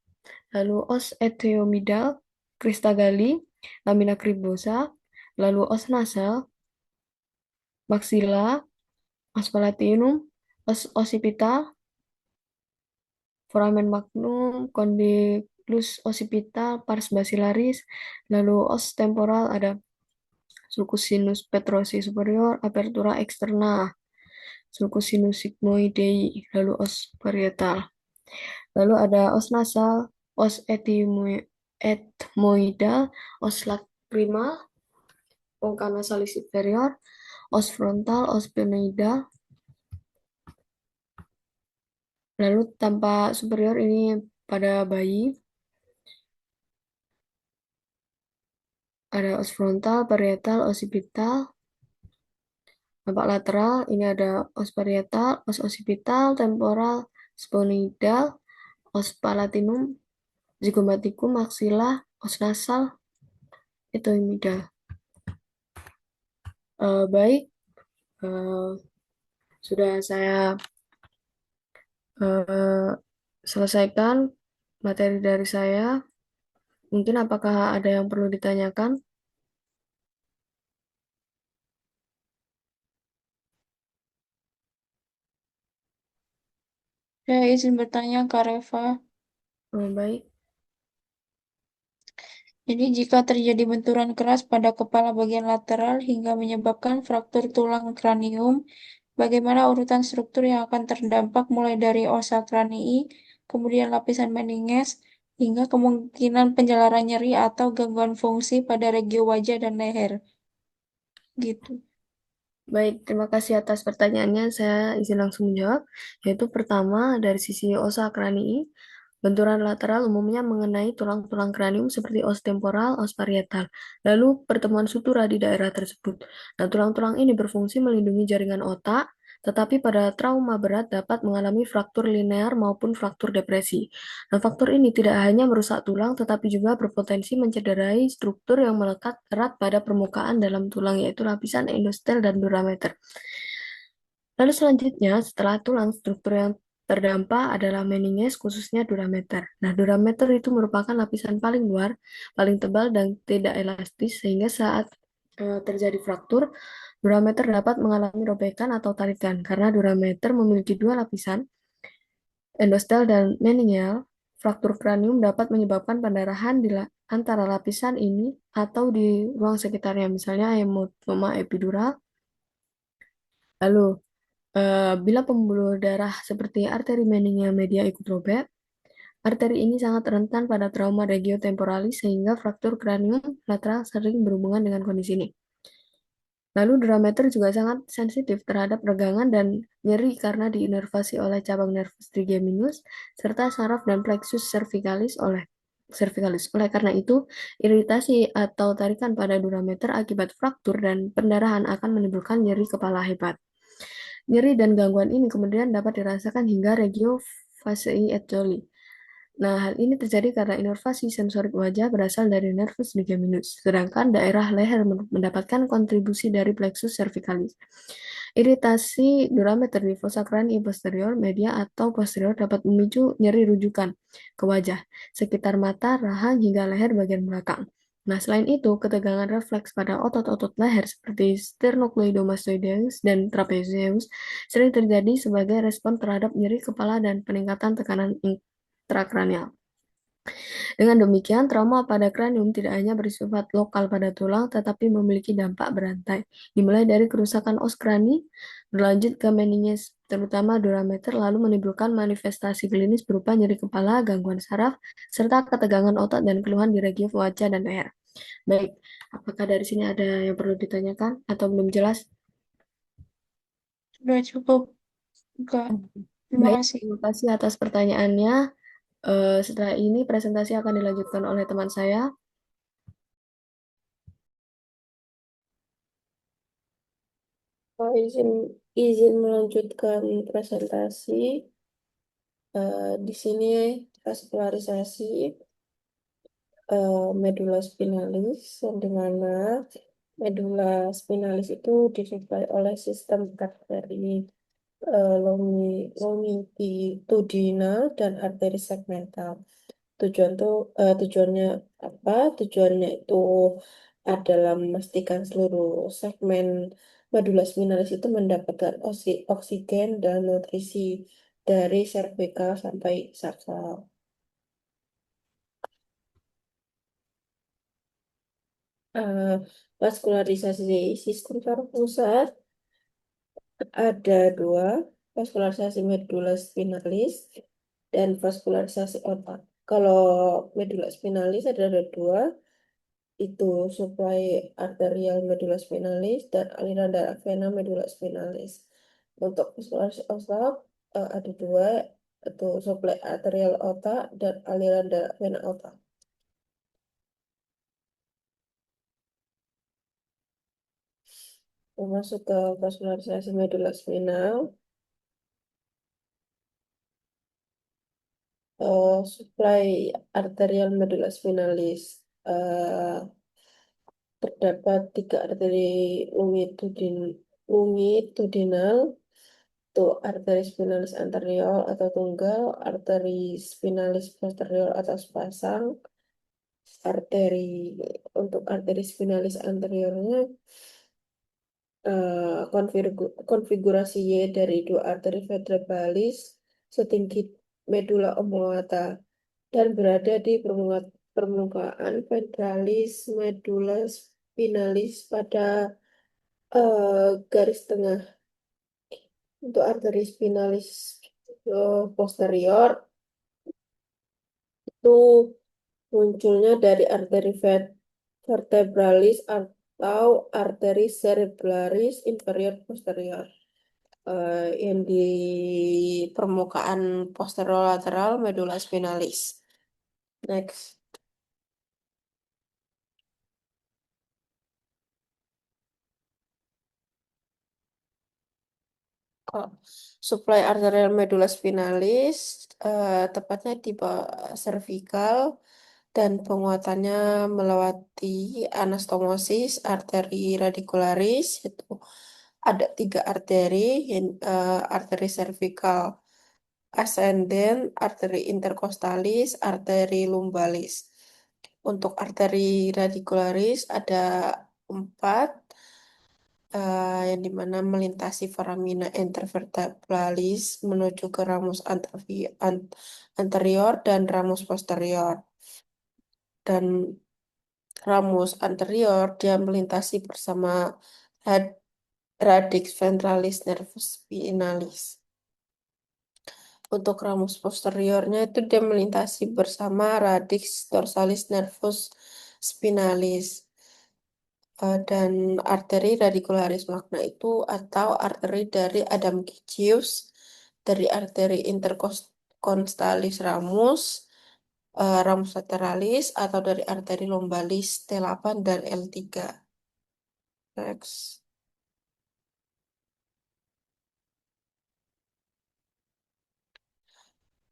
Speaker 2: lalu os etiomidal, crista galli, lamina cribosa, lalu os nasal, maxilla, os palatinum, os occipital, foramen magnum, condylus occipital, pars basilaris, lalu os temporal ada sulcus sinus petrosi superior, apertura externa, sulcus sinus sigmoidei, lalu os parietal. Lalu ada os nasal, os ethmoidal, os lacrimal, concha nasalis superior, os frontal, os sphenoidal. Lalu tampak superior ini pada bayi. Ada os frontal, parietal, occipital. Tampak lateral, ini ada os parietal, os occipital, temporal, sphenoidal, os palatinum, zygomaticum, maxilla, os nasal, ethmoidal. Baik, sudah saya selesaikan materi dari saya. Mungkin apakah ada yang perlu ditanyakan?
Speaker 1: Saya izin bertanya, Kak Reva.
Speaker 2: Baik.
Speaker 1: Jadi jika terjadi benturan keras pada kepala bagian lateral hingga menyebabkan fraktur tulang kranium, bagaimana urutan struktur yang akan terdampak mulai dari osa kranii, kemudian lapisan meninges, hingga kemungkinan penjalaran nyeri atau gangguan fungsi pada regio wajah dan leher. Gitu.
Speaker 2: Baik, terima kasih atas pertanyaannya. Saya izin langsung menjawab, yaitu pertama dari sisi osa kranii, Benturan lateral umumnya mengenai tulang-tulang kranium seperti os temporal, os parietal, lalu pertemuan sutura di daerah tersebut. Nah, tulang-tulang ini berfungsi melindungi jaringan otak, tetapi pada trauma berat dapat mengalami fraktur linear maupun fraktur depresi. Nah, faktor ini tidak hanya merusak tulang, tetapi juga berpotensi mencederai struktur yang melekat erat pada permukaan dalam tulang, yaitu lapisan endostel dan durameter. Lalu selanjutnya, setelah tulang, struktur yang terdampak adalah meninges, khususnya durameter. Nah, durameter itu merupakan lapisan paling luar, paling tebal, dan tidak elastis, sehingga saat terjadi fraktur, durameter dapat mengalami robekan atau tarikan. Karena durameter memiliki dua lapisan, endostel dan meningeal, fraktur kranium dapat menyebabkan pendarahan di antara lapisan ini atau di ruang sekitarnya, misalnya hematoma epidural. Lalu, bila pembuluh darah seperti arteri meningeal media ikut robek, arteri ini sangat rentan pada trauma regiotemporalis sehingga fraktur kranium lateral sering berhubungan dengan kondisi ini. Lalu durameter juga sangat sensitif terhadap regangan dan nyeri karena diinervasi oleh cabang nervus trigeminus serta saraf dan plexus cervicalis. Oleh karena itu, iritasi atau tarikan pada durameter akibat fraktur dan pendarahan akan menimbulkan nyeri kepala hebat. Nyeri dan gangguan ini kemudian dapat dirasakan hingga regio fasciae et joli. Nah, hal ini terjadi karena inervasi sensorik wajah berasal dari nervus trigeminus, sedangkan daerah leher mendapatkan kontribusi dari plexus cervicalis. Iritasi durameter di fossa cranii posterior, media, atau posterior dapat memicu nyeri rujukan ke wajah, sekitar mata, rahang, hingga leher bagian belakang. Nah, selain itu, ketegangan refleks pada otot-otot leher seperti sternocleidomastoideus dan trapezius sering terjadi sebagai respon terhadap nyeri kepala dan peningkatan tekanan intrakranial. Dengan demikian, trauma pada kranium tidak hanya bersifat lokal pada tulang, tetapi memiliki dampak berantai, dimulai dari kerusakan os krani, berlanjut ke meninges, terutama durameter, lalu menimbulkan manifestasi klinis berupa nyeri kepala, gangguan saraf, serta ketegangan otot dan keluhan di regio wajah dan leher. Baik, apakah dari sini ada yang perlu ditanyakan atau belum jelas?
Speaker 1: Sudah cukup, Kak. Terima
Speaker 2: Baik,
Speaker 1: kasih.
Speaker 2: terima kasih atas pertanyaannya. Setelah ini presentasi akan dilanjutkan oleh teman saya.
Speaker 3: Izin izin melanjutkan presentasi. Di sini vaskularisasi medula spinalis, yang dimana medula spinalis itu disuplai oleh sistem bakteri longitudinal dan arteri segmental. Tujuannya apa? Tujuannya itu adalah memastikan seluruh segmen medula spinalis itu mendapatkan oksigen dan nutrisi dari servikal sampai sakral. Eh, Vaskularisasi sistem saraf pusat ada dua, vaskularisasi medula spinalis dan vaskularisasi otak. Kalau medula spinalis ada dua, itu suplai arterial medula spinalis dan aliran darah vena medula spinalis. Untuk vaskularisasi otak ada dua, itu suplai arterial otak dan aliran darah vena otak. Masuk ke vaskularisasi medula spinal. Suplai arterial medula spinalis terdapat tiga arteri longitudinal, itu arteri spinalis anterior atau tunggal, arteri spinalis posterior atau sepasang, arteri untuk arteri spinalis anteriornya konfigurasi Y dari dua arteri vertebralis setinggi medula oblongata dan berada di permukaan ventralis medula spinalis pada garis tengah. Untuk arteri spinalis posterior itu munculnya dari arteri vertebralis atau arteri cerebralis inferior posterior. yang di permukaan posterolateral medula spinalis. Next. Kalau supply arterial medula spinalis, tepatnya di bawah cervical dan penguatannya melewati anastomosis arteri radicularis. Itu ada tiga arteri, arteri cervical ascendent, arteri intercostalis, arteri lumbalis. Untuk arteri radicularis ada empat, yang dimana melintasi foramina intervertebralis menuju ke ramus anterior dan ramus posterior. Dan ramus anterior dia melintasi bersama radix ventralis nervus spinalis. Untuk ramus posteriornya itu dia melintasi bersama radix dorsalis nervus spinalis. Dan arteri radicularis magna itu atau arteri dari Adam Gicius, dari arteri interconstalis ramus, ramus lateralis, atau dari arteri lombalis T8 dan L3. Next.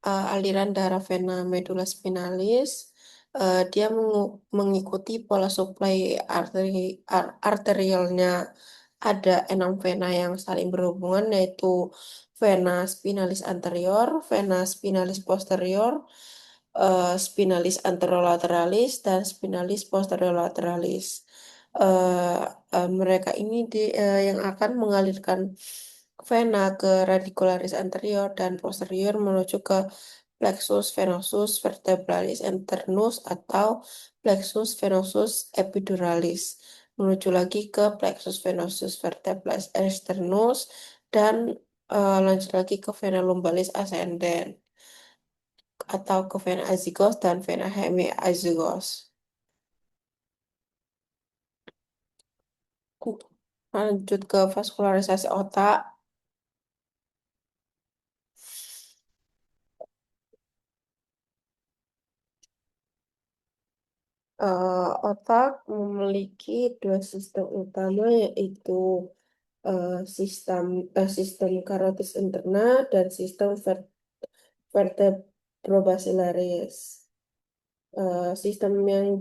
Speaker 3: Aliran darah vena medulla spinalis, dia mengikuti pola supply arterialnya. Ada 6 vena yang saling berhubungan, yaitu vena spinalis anterior, vena spinalis posterior, spinalis anterolateralis, dan spinalis posteriorlateralis. Eh, Mereka ini yang akan mengalirkan vena ke radicularis anterior dan posterior menuju ke plexus venosus vertebralis internus atau plexus venosus epiduralis, menuju lagi ke plexus venosus vertebralis externus, dan lanjut lagi ke vena lumbalis ascendens atau ke vena azygos dan vena hemiazygos. Lanjut ke vaskularisasi otak. Otak memiliki dua sistem utama, yaitu sistem karotis interna dan sistem vertebrobasilaris. Sistem yang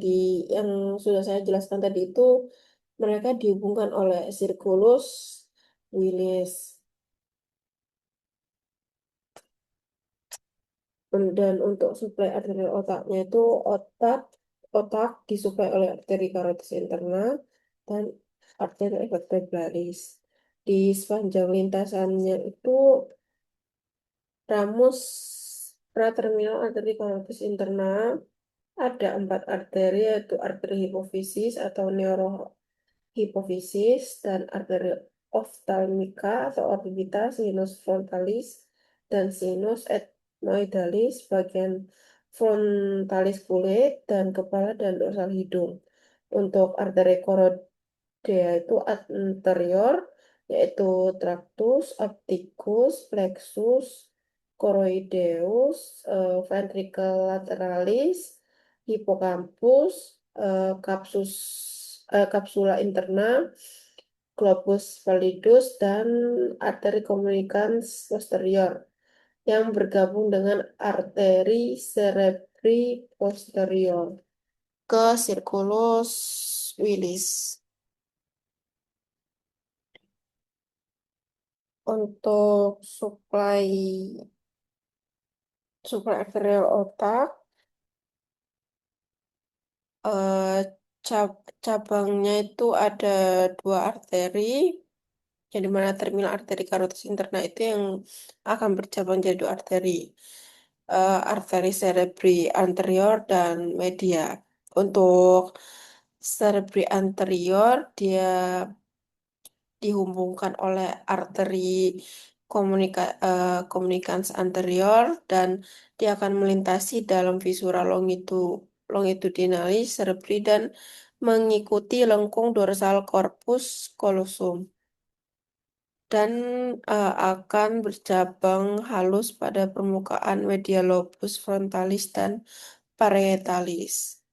Speaker 3: sudah saya jelaskan tadi itu mereka dihubungkan oleh circulus Willis. Dan untuk suplai arteri otaknya itu otak disuplai oleh arteri karotis interna dan arteri vertebralis. Di sepanjang lintasannya itu ramus praterminal arteri karotis interna ada 4 arteri, yaitu arteri hipofisis atau neurohipofisis dan arteri ophthalmika atau orbita, sinus frontalis dan sinus ethmoidalis bagian frontalis kulit dan kepala dan dorsal hidung. Untuk arteri koroidea itu anterior, yaitu tractus opticus, plexus choroideus, ventricle lateralis, hippocampus, capsula interna, globus pallidus, dan arteri communicans posterior yang bergabung dengan arteri cerebri posterior ke circulus Willis. Untuk suplai arterial otak, eh, cabangnya itu ada 2 arteri, yang dimana terminal arteri karotis interna itu yang akan bercabang jadi 2 arteri, arteri cerebri anterior dan media. Untuk cerebri anterior dia dihubungkan oleh arteri communicans anterior, dan dia akan melintasi dalam visura longitudinalis cerebri dan mengikuti lengkung dorsal corpus callosum. dan akan bercabang halus pada permukaan media lobus frontalis dan parietalis.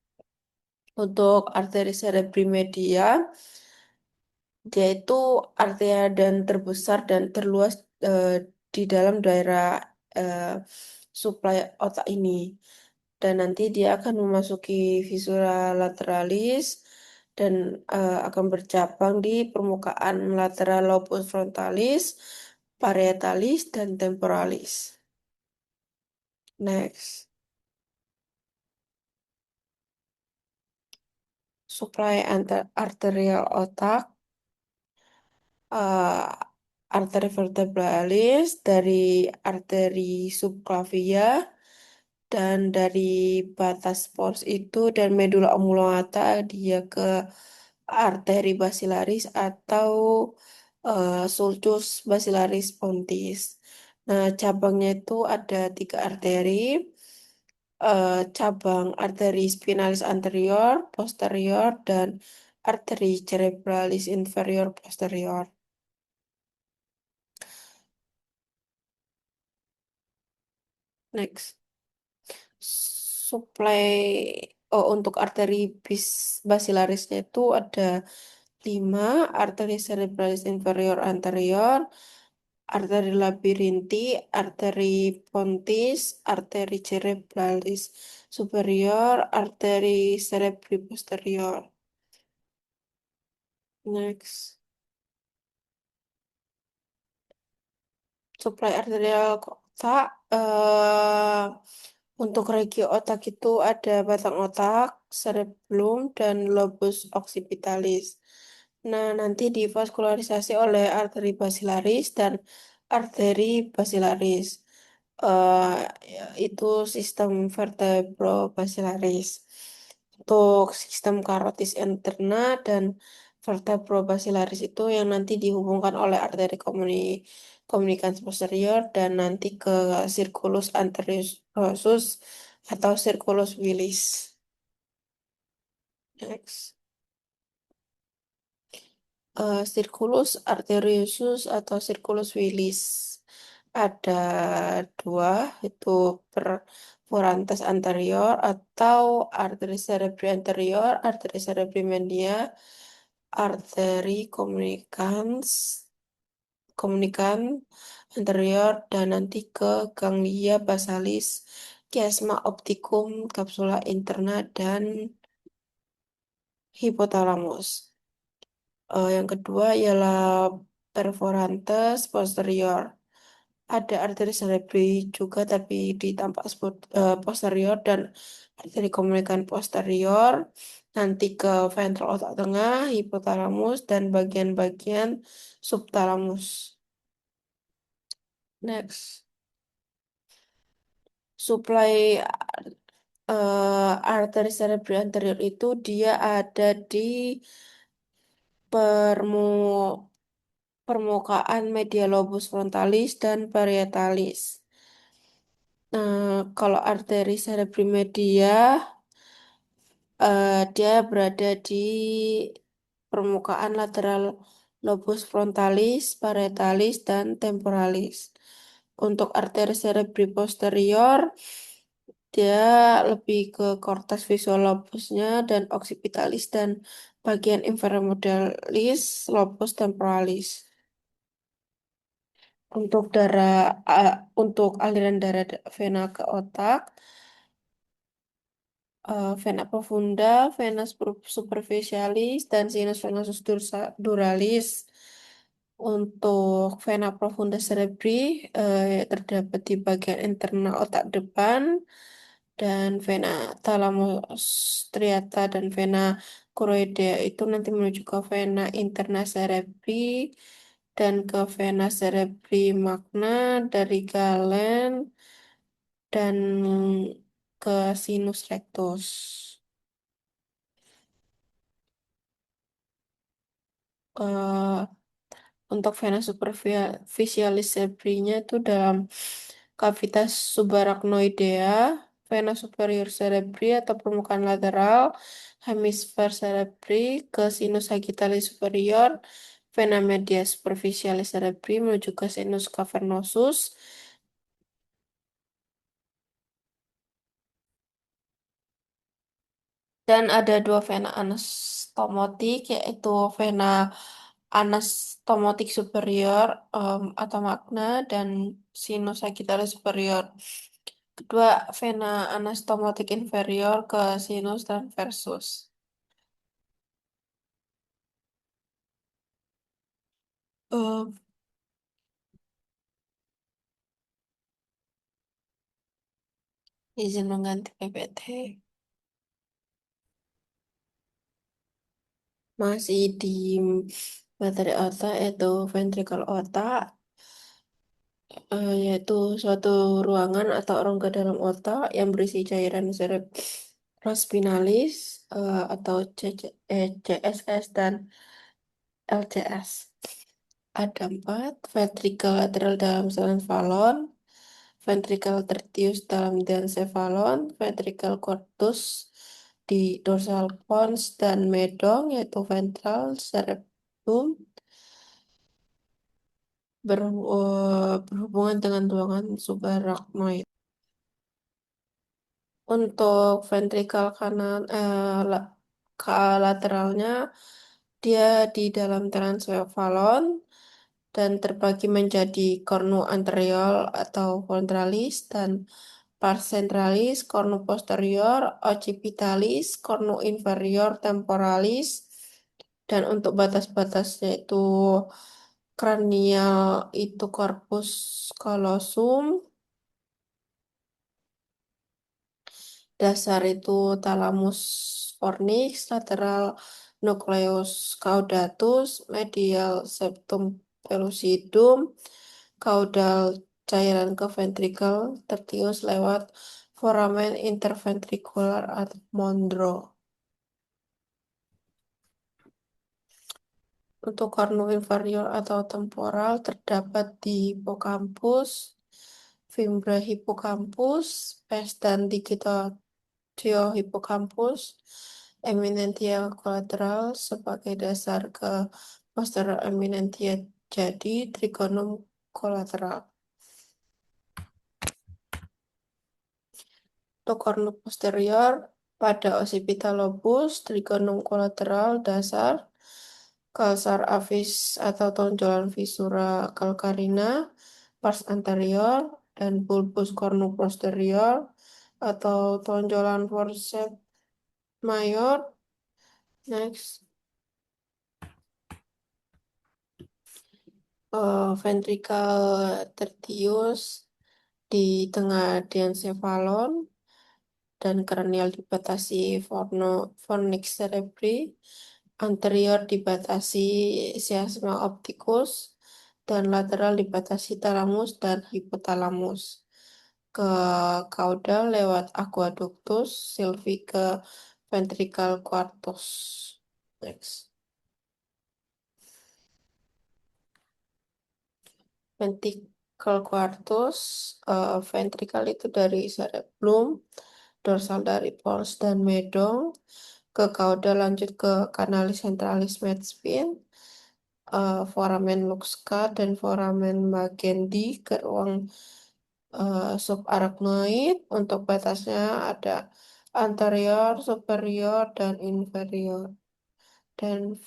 Speaker 3: Untuk arteri cerebri media, dia itu arteria dan terbesar dan terluas eh, di dalam daerah eh, suplai otak ini. Dan nanti dia akan memasuki visura lateralis dan akan bercabang di permukaan lateral lobus frontalis, parietalis, dan temporalis. Next, suplai arterial otak, uh, arteri vertebralis dari arteri subclavia dan dari batas pons itu dan medula oblongata dia ke arteri basilaris atau sulcus basilaris pontis. Nah, cabangnya itu ada 3 arteri, cabang arteri spinalis anterior, posterior, dan arteri cerebralis inferior posterior. Next. Suplai untuk arteri basilarisnya itu ada 5, arteri cerebralis inferior anterior, arteri labirinti, arteri pontis, arteri cerebralis superior, arteri cerebri posterior. Next. Suplai arterial otak. Untuk regio otak itu ada batang otak, cerebellum, dan lobus occipitalis. Nah, nanti divaskularisasi oleh arteri basilaris dan arteri basilaris. Eh, itu sistem vertebrobasilaris. Untuk sistem karotis interna dan vertebrobasilaris itu yang nanti dihubungkan oleh arteri komunikans posterior dan nanti ke circulus anteriosus atau circulus willis. Next. Circulus arteriosus atau circulus willis. Ada 2, itu purpuratus anterior atau arteri cerebri anterior, arteri cerebri media, arteri komunikan anterior, dan nanti ke ganglia basalis, chiasma opticum, capsula interna, dan hipotalamus. Yang kedua ialah perforantes posterior. Ada arteri cerebri juga tapi di tampak posterior dan arteri komunikan posterior. Nanti ke ventral otak tengah, hipotalamus, dan bagian-bagian subtalamus. Next. Suplai arteri cerebri anterior itu dia ada di permukaan media lobus frontalis dan parietalis. Kalau arteri cerebri media, dia berada di permukaan lateral lobus frontalis, parietalis, dan temporalis. Untuk arteri cerebri posterior, dia lebih ke cortex visual lobusnya dan occipitalis dan bagian inframedullaris lobus temporalis. Untuk aliran darah vena ke otak, vena profunda, vena superficialis, dan sinus venosus duralis. Untuk vena profunda cerebri terdapat di bagian internal otak depan, dan vena thalamus striata dan vena choroidea itu nanti menuju ke vena interna cerebri dan ke vena cerebri magna dari Galen dan ke sinus rectus. Eh, untuk vena superficialis cerebrinya itu dalam kavitas subarachnoidea, vena superior cerebri atau permukaan lateral, hemisfer cerebri ke sinus sagittalis superior, vena media superficialis cerebri menuju ke sinus cavernosus. Dan ada dua vena anastomotik, yaitu vena anastomotik superior atau magna dan sinus sagittale superior. Kedua vena anastomotik inferior ke sinus transversus. Eh, izin mengganti PPT. Masih di materi otak yaitu ventrikel otak, yaitu suatu ruangan atau rongga dalam otak yang berisi cairan cerebrospinalis atau CSS dan LCS. Ada empat, ventrikel lateral dalam cenefalon, ventrikel tertius dalam diencephalon, ventrikel cortus di dorsal pons dan medong yaitu ventral cerebrum berhubungan dengan ruangan subarachnoid. Untuk ventrikel kanan lateralnya dia di dalam transcephalon dan terbagi menjadi cornu anterior atau ventralis dan pars centralis, cornu posterior, occipitalis, cornu inferior temporalis, dan untuk batas-batasnya itu kranial itu corpus callosum, dasar itu thalamus fornix, lateral nucleus caudatus, medial septum pellucidum, caudal cairan ke ventrikel tertius lewat foramen interventricular atau mondro. Untuk kornu inferior atau temporal terdapat di hippocampus, fibra hippocampus, pes dan digitohippocampus, eminentia collateral sebagai dasar ke posterior eminentia jadi trigonum collateral. Untuk kornu posterior pada occipital lobus, trigonum collateral dasar, kalsar avis atau tonjolan visura calcarina, pars anterior, dan bulbus cornu posterior atau tonjolan forceps mayor. Next, ventrikel tertius di tengah diencephalon dan kranial dibatasi fornix cerebri, anterior dibatasi chiasma opticus, dan lateral dibatasi thalamus dan hipotalamus. Ke caudal lewat aqueductus sylvi ke ventricle quartus. Next. Ventricle quartus, ventricle itu dari cerebellum, dorsal dari pons dan medong, ke caudal lanjut ke canalis centralis midspine, foramen Luxka dan foramen Magendie ke ruang subarachnoid. Untuk batasnya ada anterior, superior, dan inferior. Dan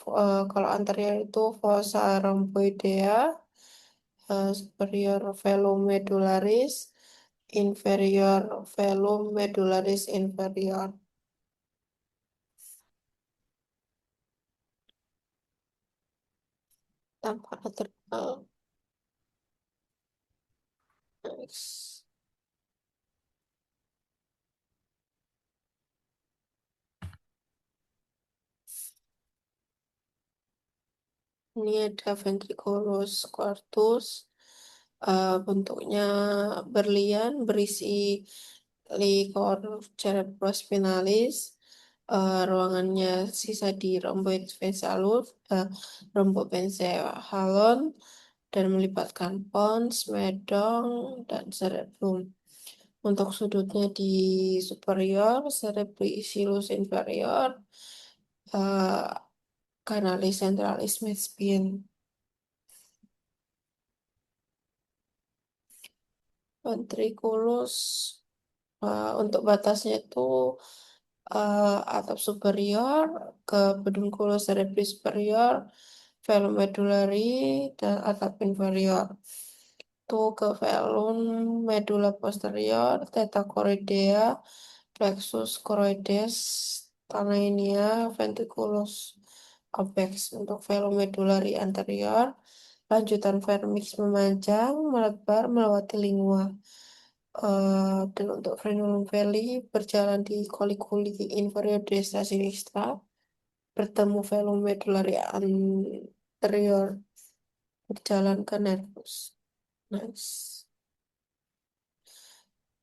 Speaker 3: kalau anterior itu fossa rhomboidea, superior velum medullaris, inferior velum medullaris inferior. Tanpa lateral. Next. Ini ada ventriculus quartus, bentuknya berlian, berisi liquor cerebrospinalis, ruangannya sisa di rhomboid vesiculus, rhomboencephalon, dan melibatkan pons, medong, dan cerebrum. Untuk sudutnya di superior, cerebri ischilus inferior, canalis centralis midspine. ventriculus untuk batasnya itu atap superior ke pedunculus cerebri superior, velum medullari, dan atap inferior. Itu ke velum medulla posterior, theta choroidea, plexus choroides, tanainia, ventriculus obex. Untuk velum medullari anterior, lanjutan vernix memanjang, melebar, melewati lingua. Dan untuk frenulum veli berjalan di colliculi inferior destra sinistra, bertemu velum medullari anterior, berjalan ke nervus. Nice.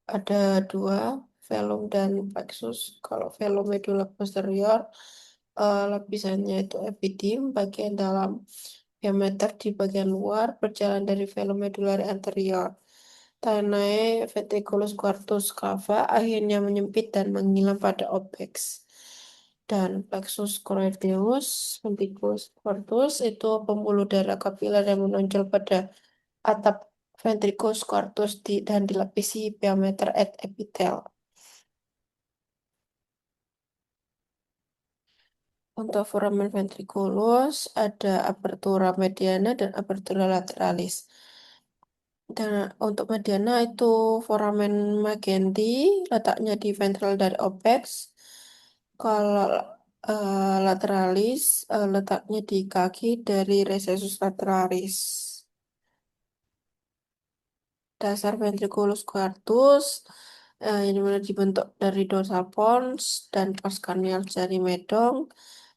Speaker 3: Ada dua, velum dan plexus. Kalau velum medulla posterior, lapisannya itu epidim, bagian dalam diameter di bagian luar, berjalan dari velum medullari anterior. Tanai ventriculus quartus cava akhirnya menyempit dan menghilang pada opex. Dan plexus choroideus, ventriculus quartus itu pembuluh darah kapiler yang menonjol pada atap ventriculus quartus dan dilapisi diameter at epitel. Untuk foramen ventriculus ada apertura mediana dan apertura lateralis. Dan untuk mediana itu foramen Magendie, letaknya di ventral dari opex. Kalau lateralis, letaknya di kaki dari recessus lateralis. Dasar ventriculus quartus, yang dimana dibentuk dari dorsal pons dan pars cranial jari medong.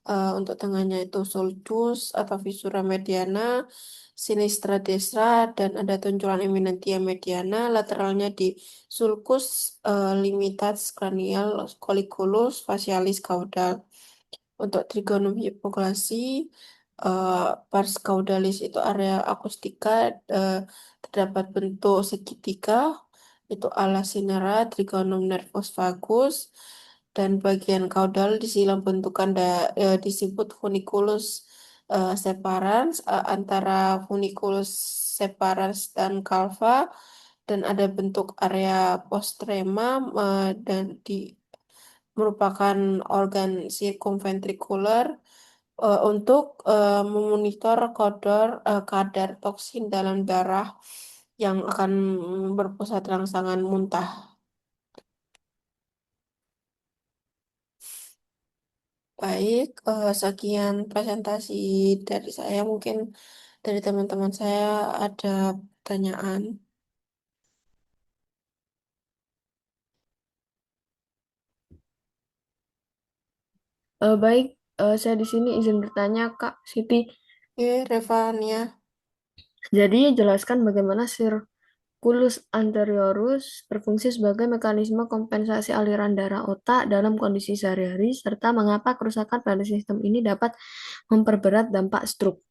Speaker 3: Untuk tengahnya itu sulcus atau visura mediana, sinistra destra, dan ada tonjolan eminentia mediana. Lateralnya di sulcus limitats cranial colliculus facialis caudal. Untuk trigonum hipoglasi, eh, pars caudalis itu area akustika, eh, terdapat bentuk segitiga, itu ala sinera, trigonum nervus vagus, dan bagian kaudal di silang bentukan disebut funiculus separans, antara funiculus separans dan calva, dan ada bentuk area postrema, dan merupakan organ sirkumventrikuler untuk memonitor kadar toksin dalam darah yang akan berpusat rangsangan muntah. Baik, sekian presentasi dari saya. Mungkin dari teman-teman saya ada pertanyaan.
Speaker 2: Baik, saya di sini izin bertanya, Kak Siti.
Speaker 3: Oke, Revania.
Speaker 2: Jadi, jelaskan bagaimana sirkulus anteriorus berfungsi sebagai mekanisme kompensasi aliran darah otak dalam kondisi sehari-hari, serta mengapa kerusakan pada sistem ini dapat memperberat dampak stroke.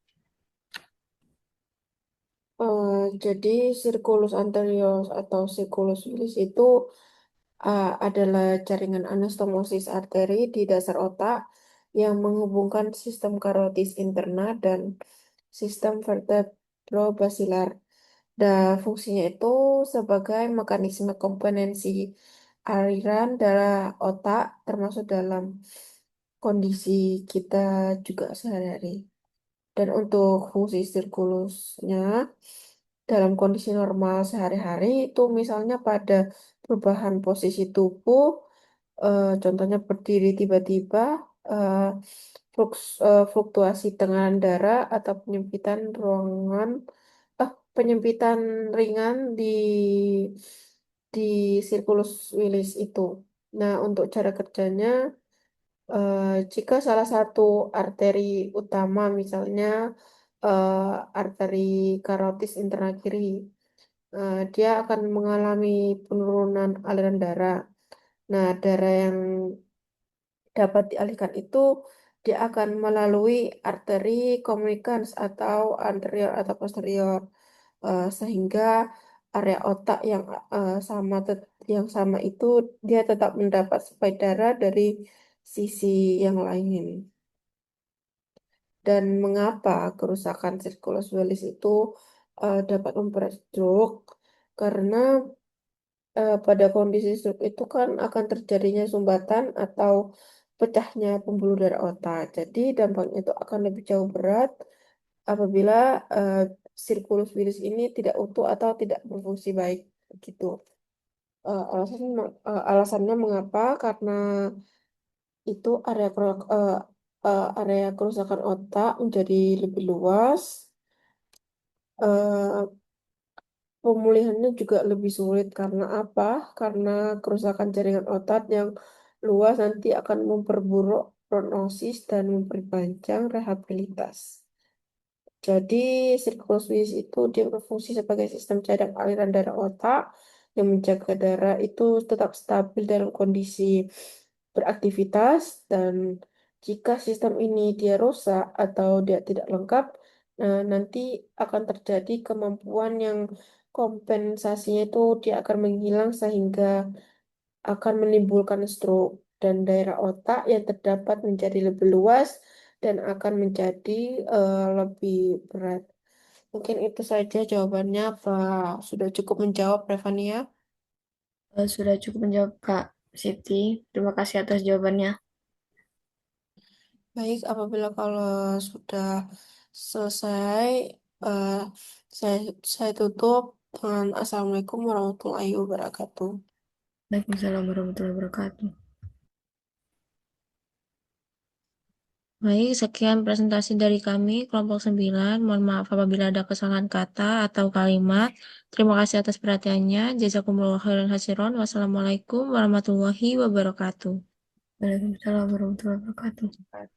Speaker 3: Jadi circulus anterior atau circulus willis itu adalah jaringan anastomosis arteri di dasar otak yang menghubungkan sistem karotis interna dan sistem vertebrobasilar. Dan fungsinya itu sebagai mekanisme komponensi aliran darah otak termasuk dalam kondisi kita juga sehari-hari. Dan untuk fungsi sirkulusnya dalam kondisi normal sehari-hari itu misalnya pada perubahan posisi tubuh, contohnya berdiri tiba-tiba, eh, fluktuasi tekanan darah atau penyempitan ruangan, penyempitan ringan di sirkulus Willis itu. Nah, untuk cara kerjanya, jika salah satu arteri utama, misalnya arteri karotis interna kiri, dia akan mengalami penurunan aliran darah. Nah, darah yang dapat dialihkan itu dia akan melalui arteri komunikans atau anterior atau posterior. Sehingga area otak yang sama itu dia tetap mendapat suplai darah dari sisi yang lain. Dan mengapa kerusakan sirkulus Willis itu dapat memperat stroke? Karena pada kondisi stroke itu kan akan terjadinya sumbatan atau pecahnya pembuluh darah otak. Jadi dampaknya itu akan lebih jauh berat apabila eh, sirkulus virus ini tidak utuh atau tidak berfungsi baik gitu. Alasannya mengapa? Karena itu area kerusakan otak menjadi lebih luas. Eh, Pemulihannya juga lebih sulit karena apa? Karena kerusakan jaringan otak yang luas nanti akan memperburuk prognosis dan memperpanjang rehabilitas. Jadi, sirkulus itu dia berfungsi sebagai sistem cadangan aliran darah otak yang menjaga darah itu tetap stabil dalam kondisi beraktivitas dan jika sistem ini dia rusak atau dia tidak lengkap, nah nanti akan terjadi kemampuan yang kompensasinya itu dia akan menghilang sehingga akan menimbulkan stroke dan daerah otak yang terdapat menjadi lebih luas dan akan menjadi lebih berat. Mungkin itu saja jawabannya. Apa sudah cukup menjawab, Revania?
Speaker 2: Sudah cukup menjawab, Kak Siti. Terima kasih atas jawabannya.
Speaker 3: Baik, apabila kalau sudah selesai, eh, saya, saya tutup dengan Assalamualaikum warahmatullahi wabarakatuh.
Speaker 2: Waalaikumsalam warahmatullahi wabarakatuh.
Speaker 1: Baik, sekian presentasi dari kami, kelompok 9. Mohon maaf apabila ada kesalahan kata atau kalimat. Terima kasih atas perhatiannya. Jazakumullah khairan hasiron. Wassalamualaikum warahmatullahi wabarakatuh.
Speaker 2: Waalaikumsalam warahmatullahi wabarakatuh.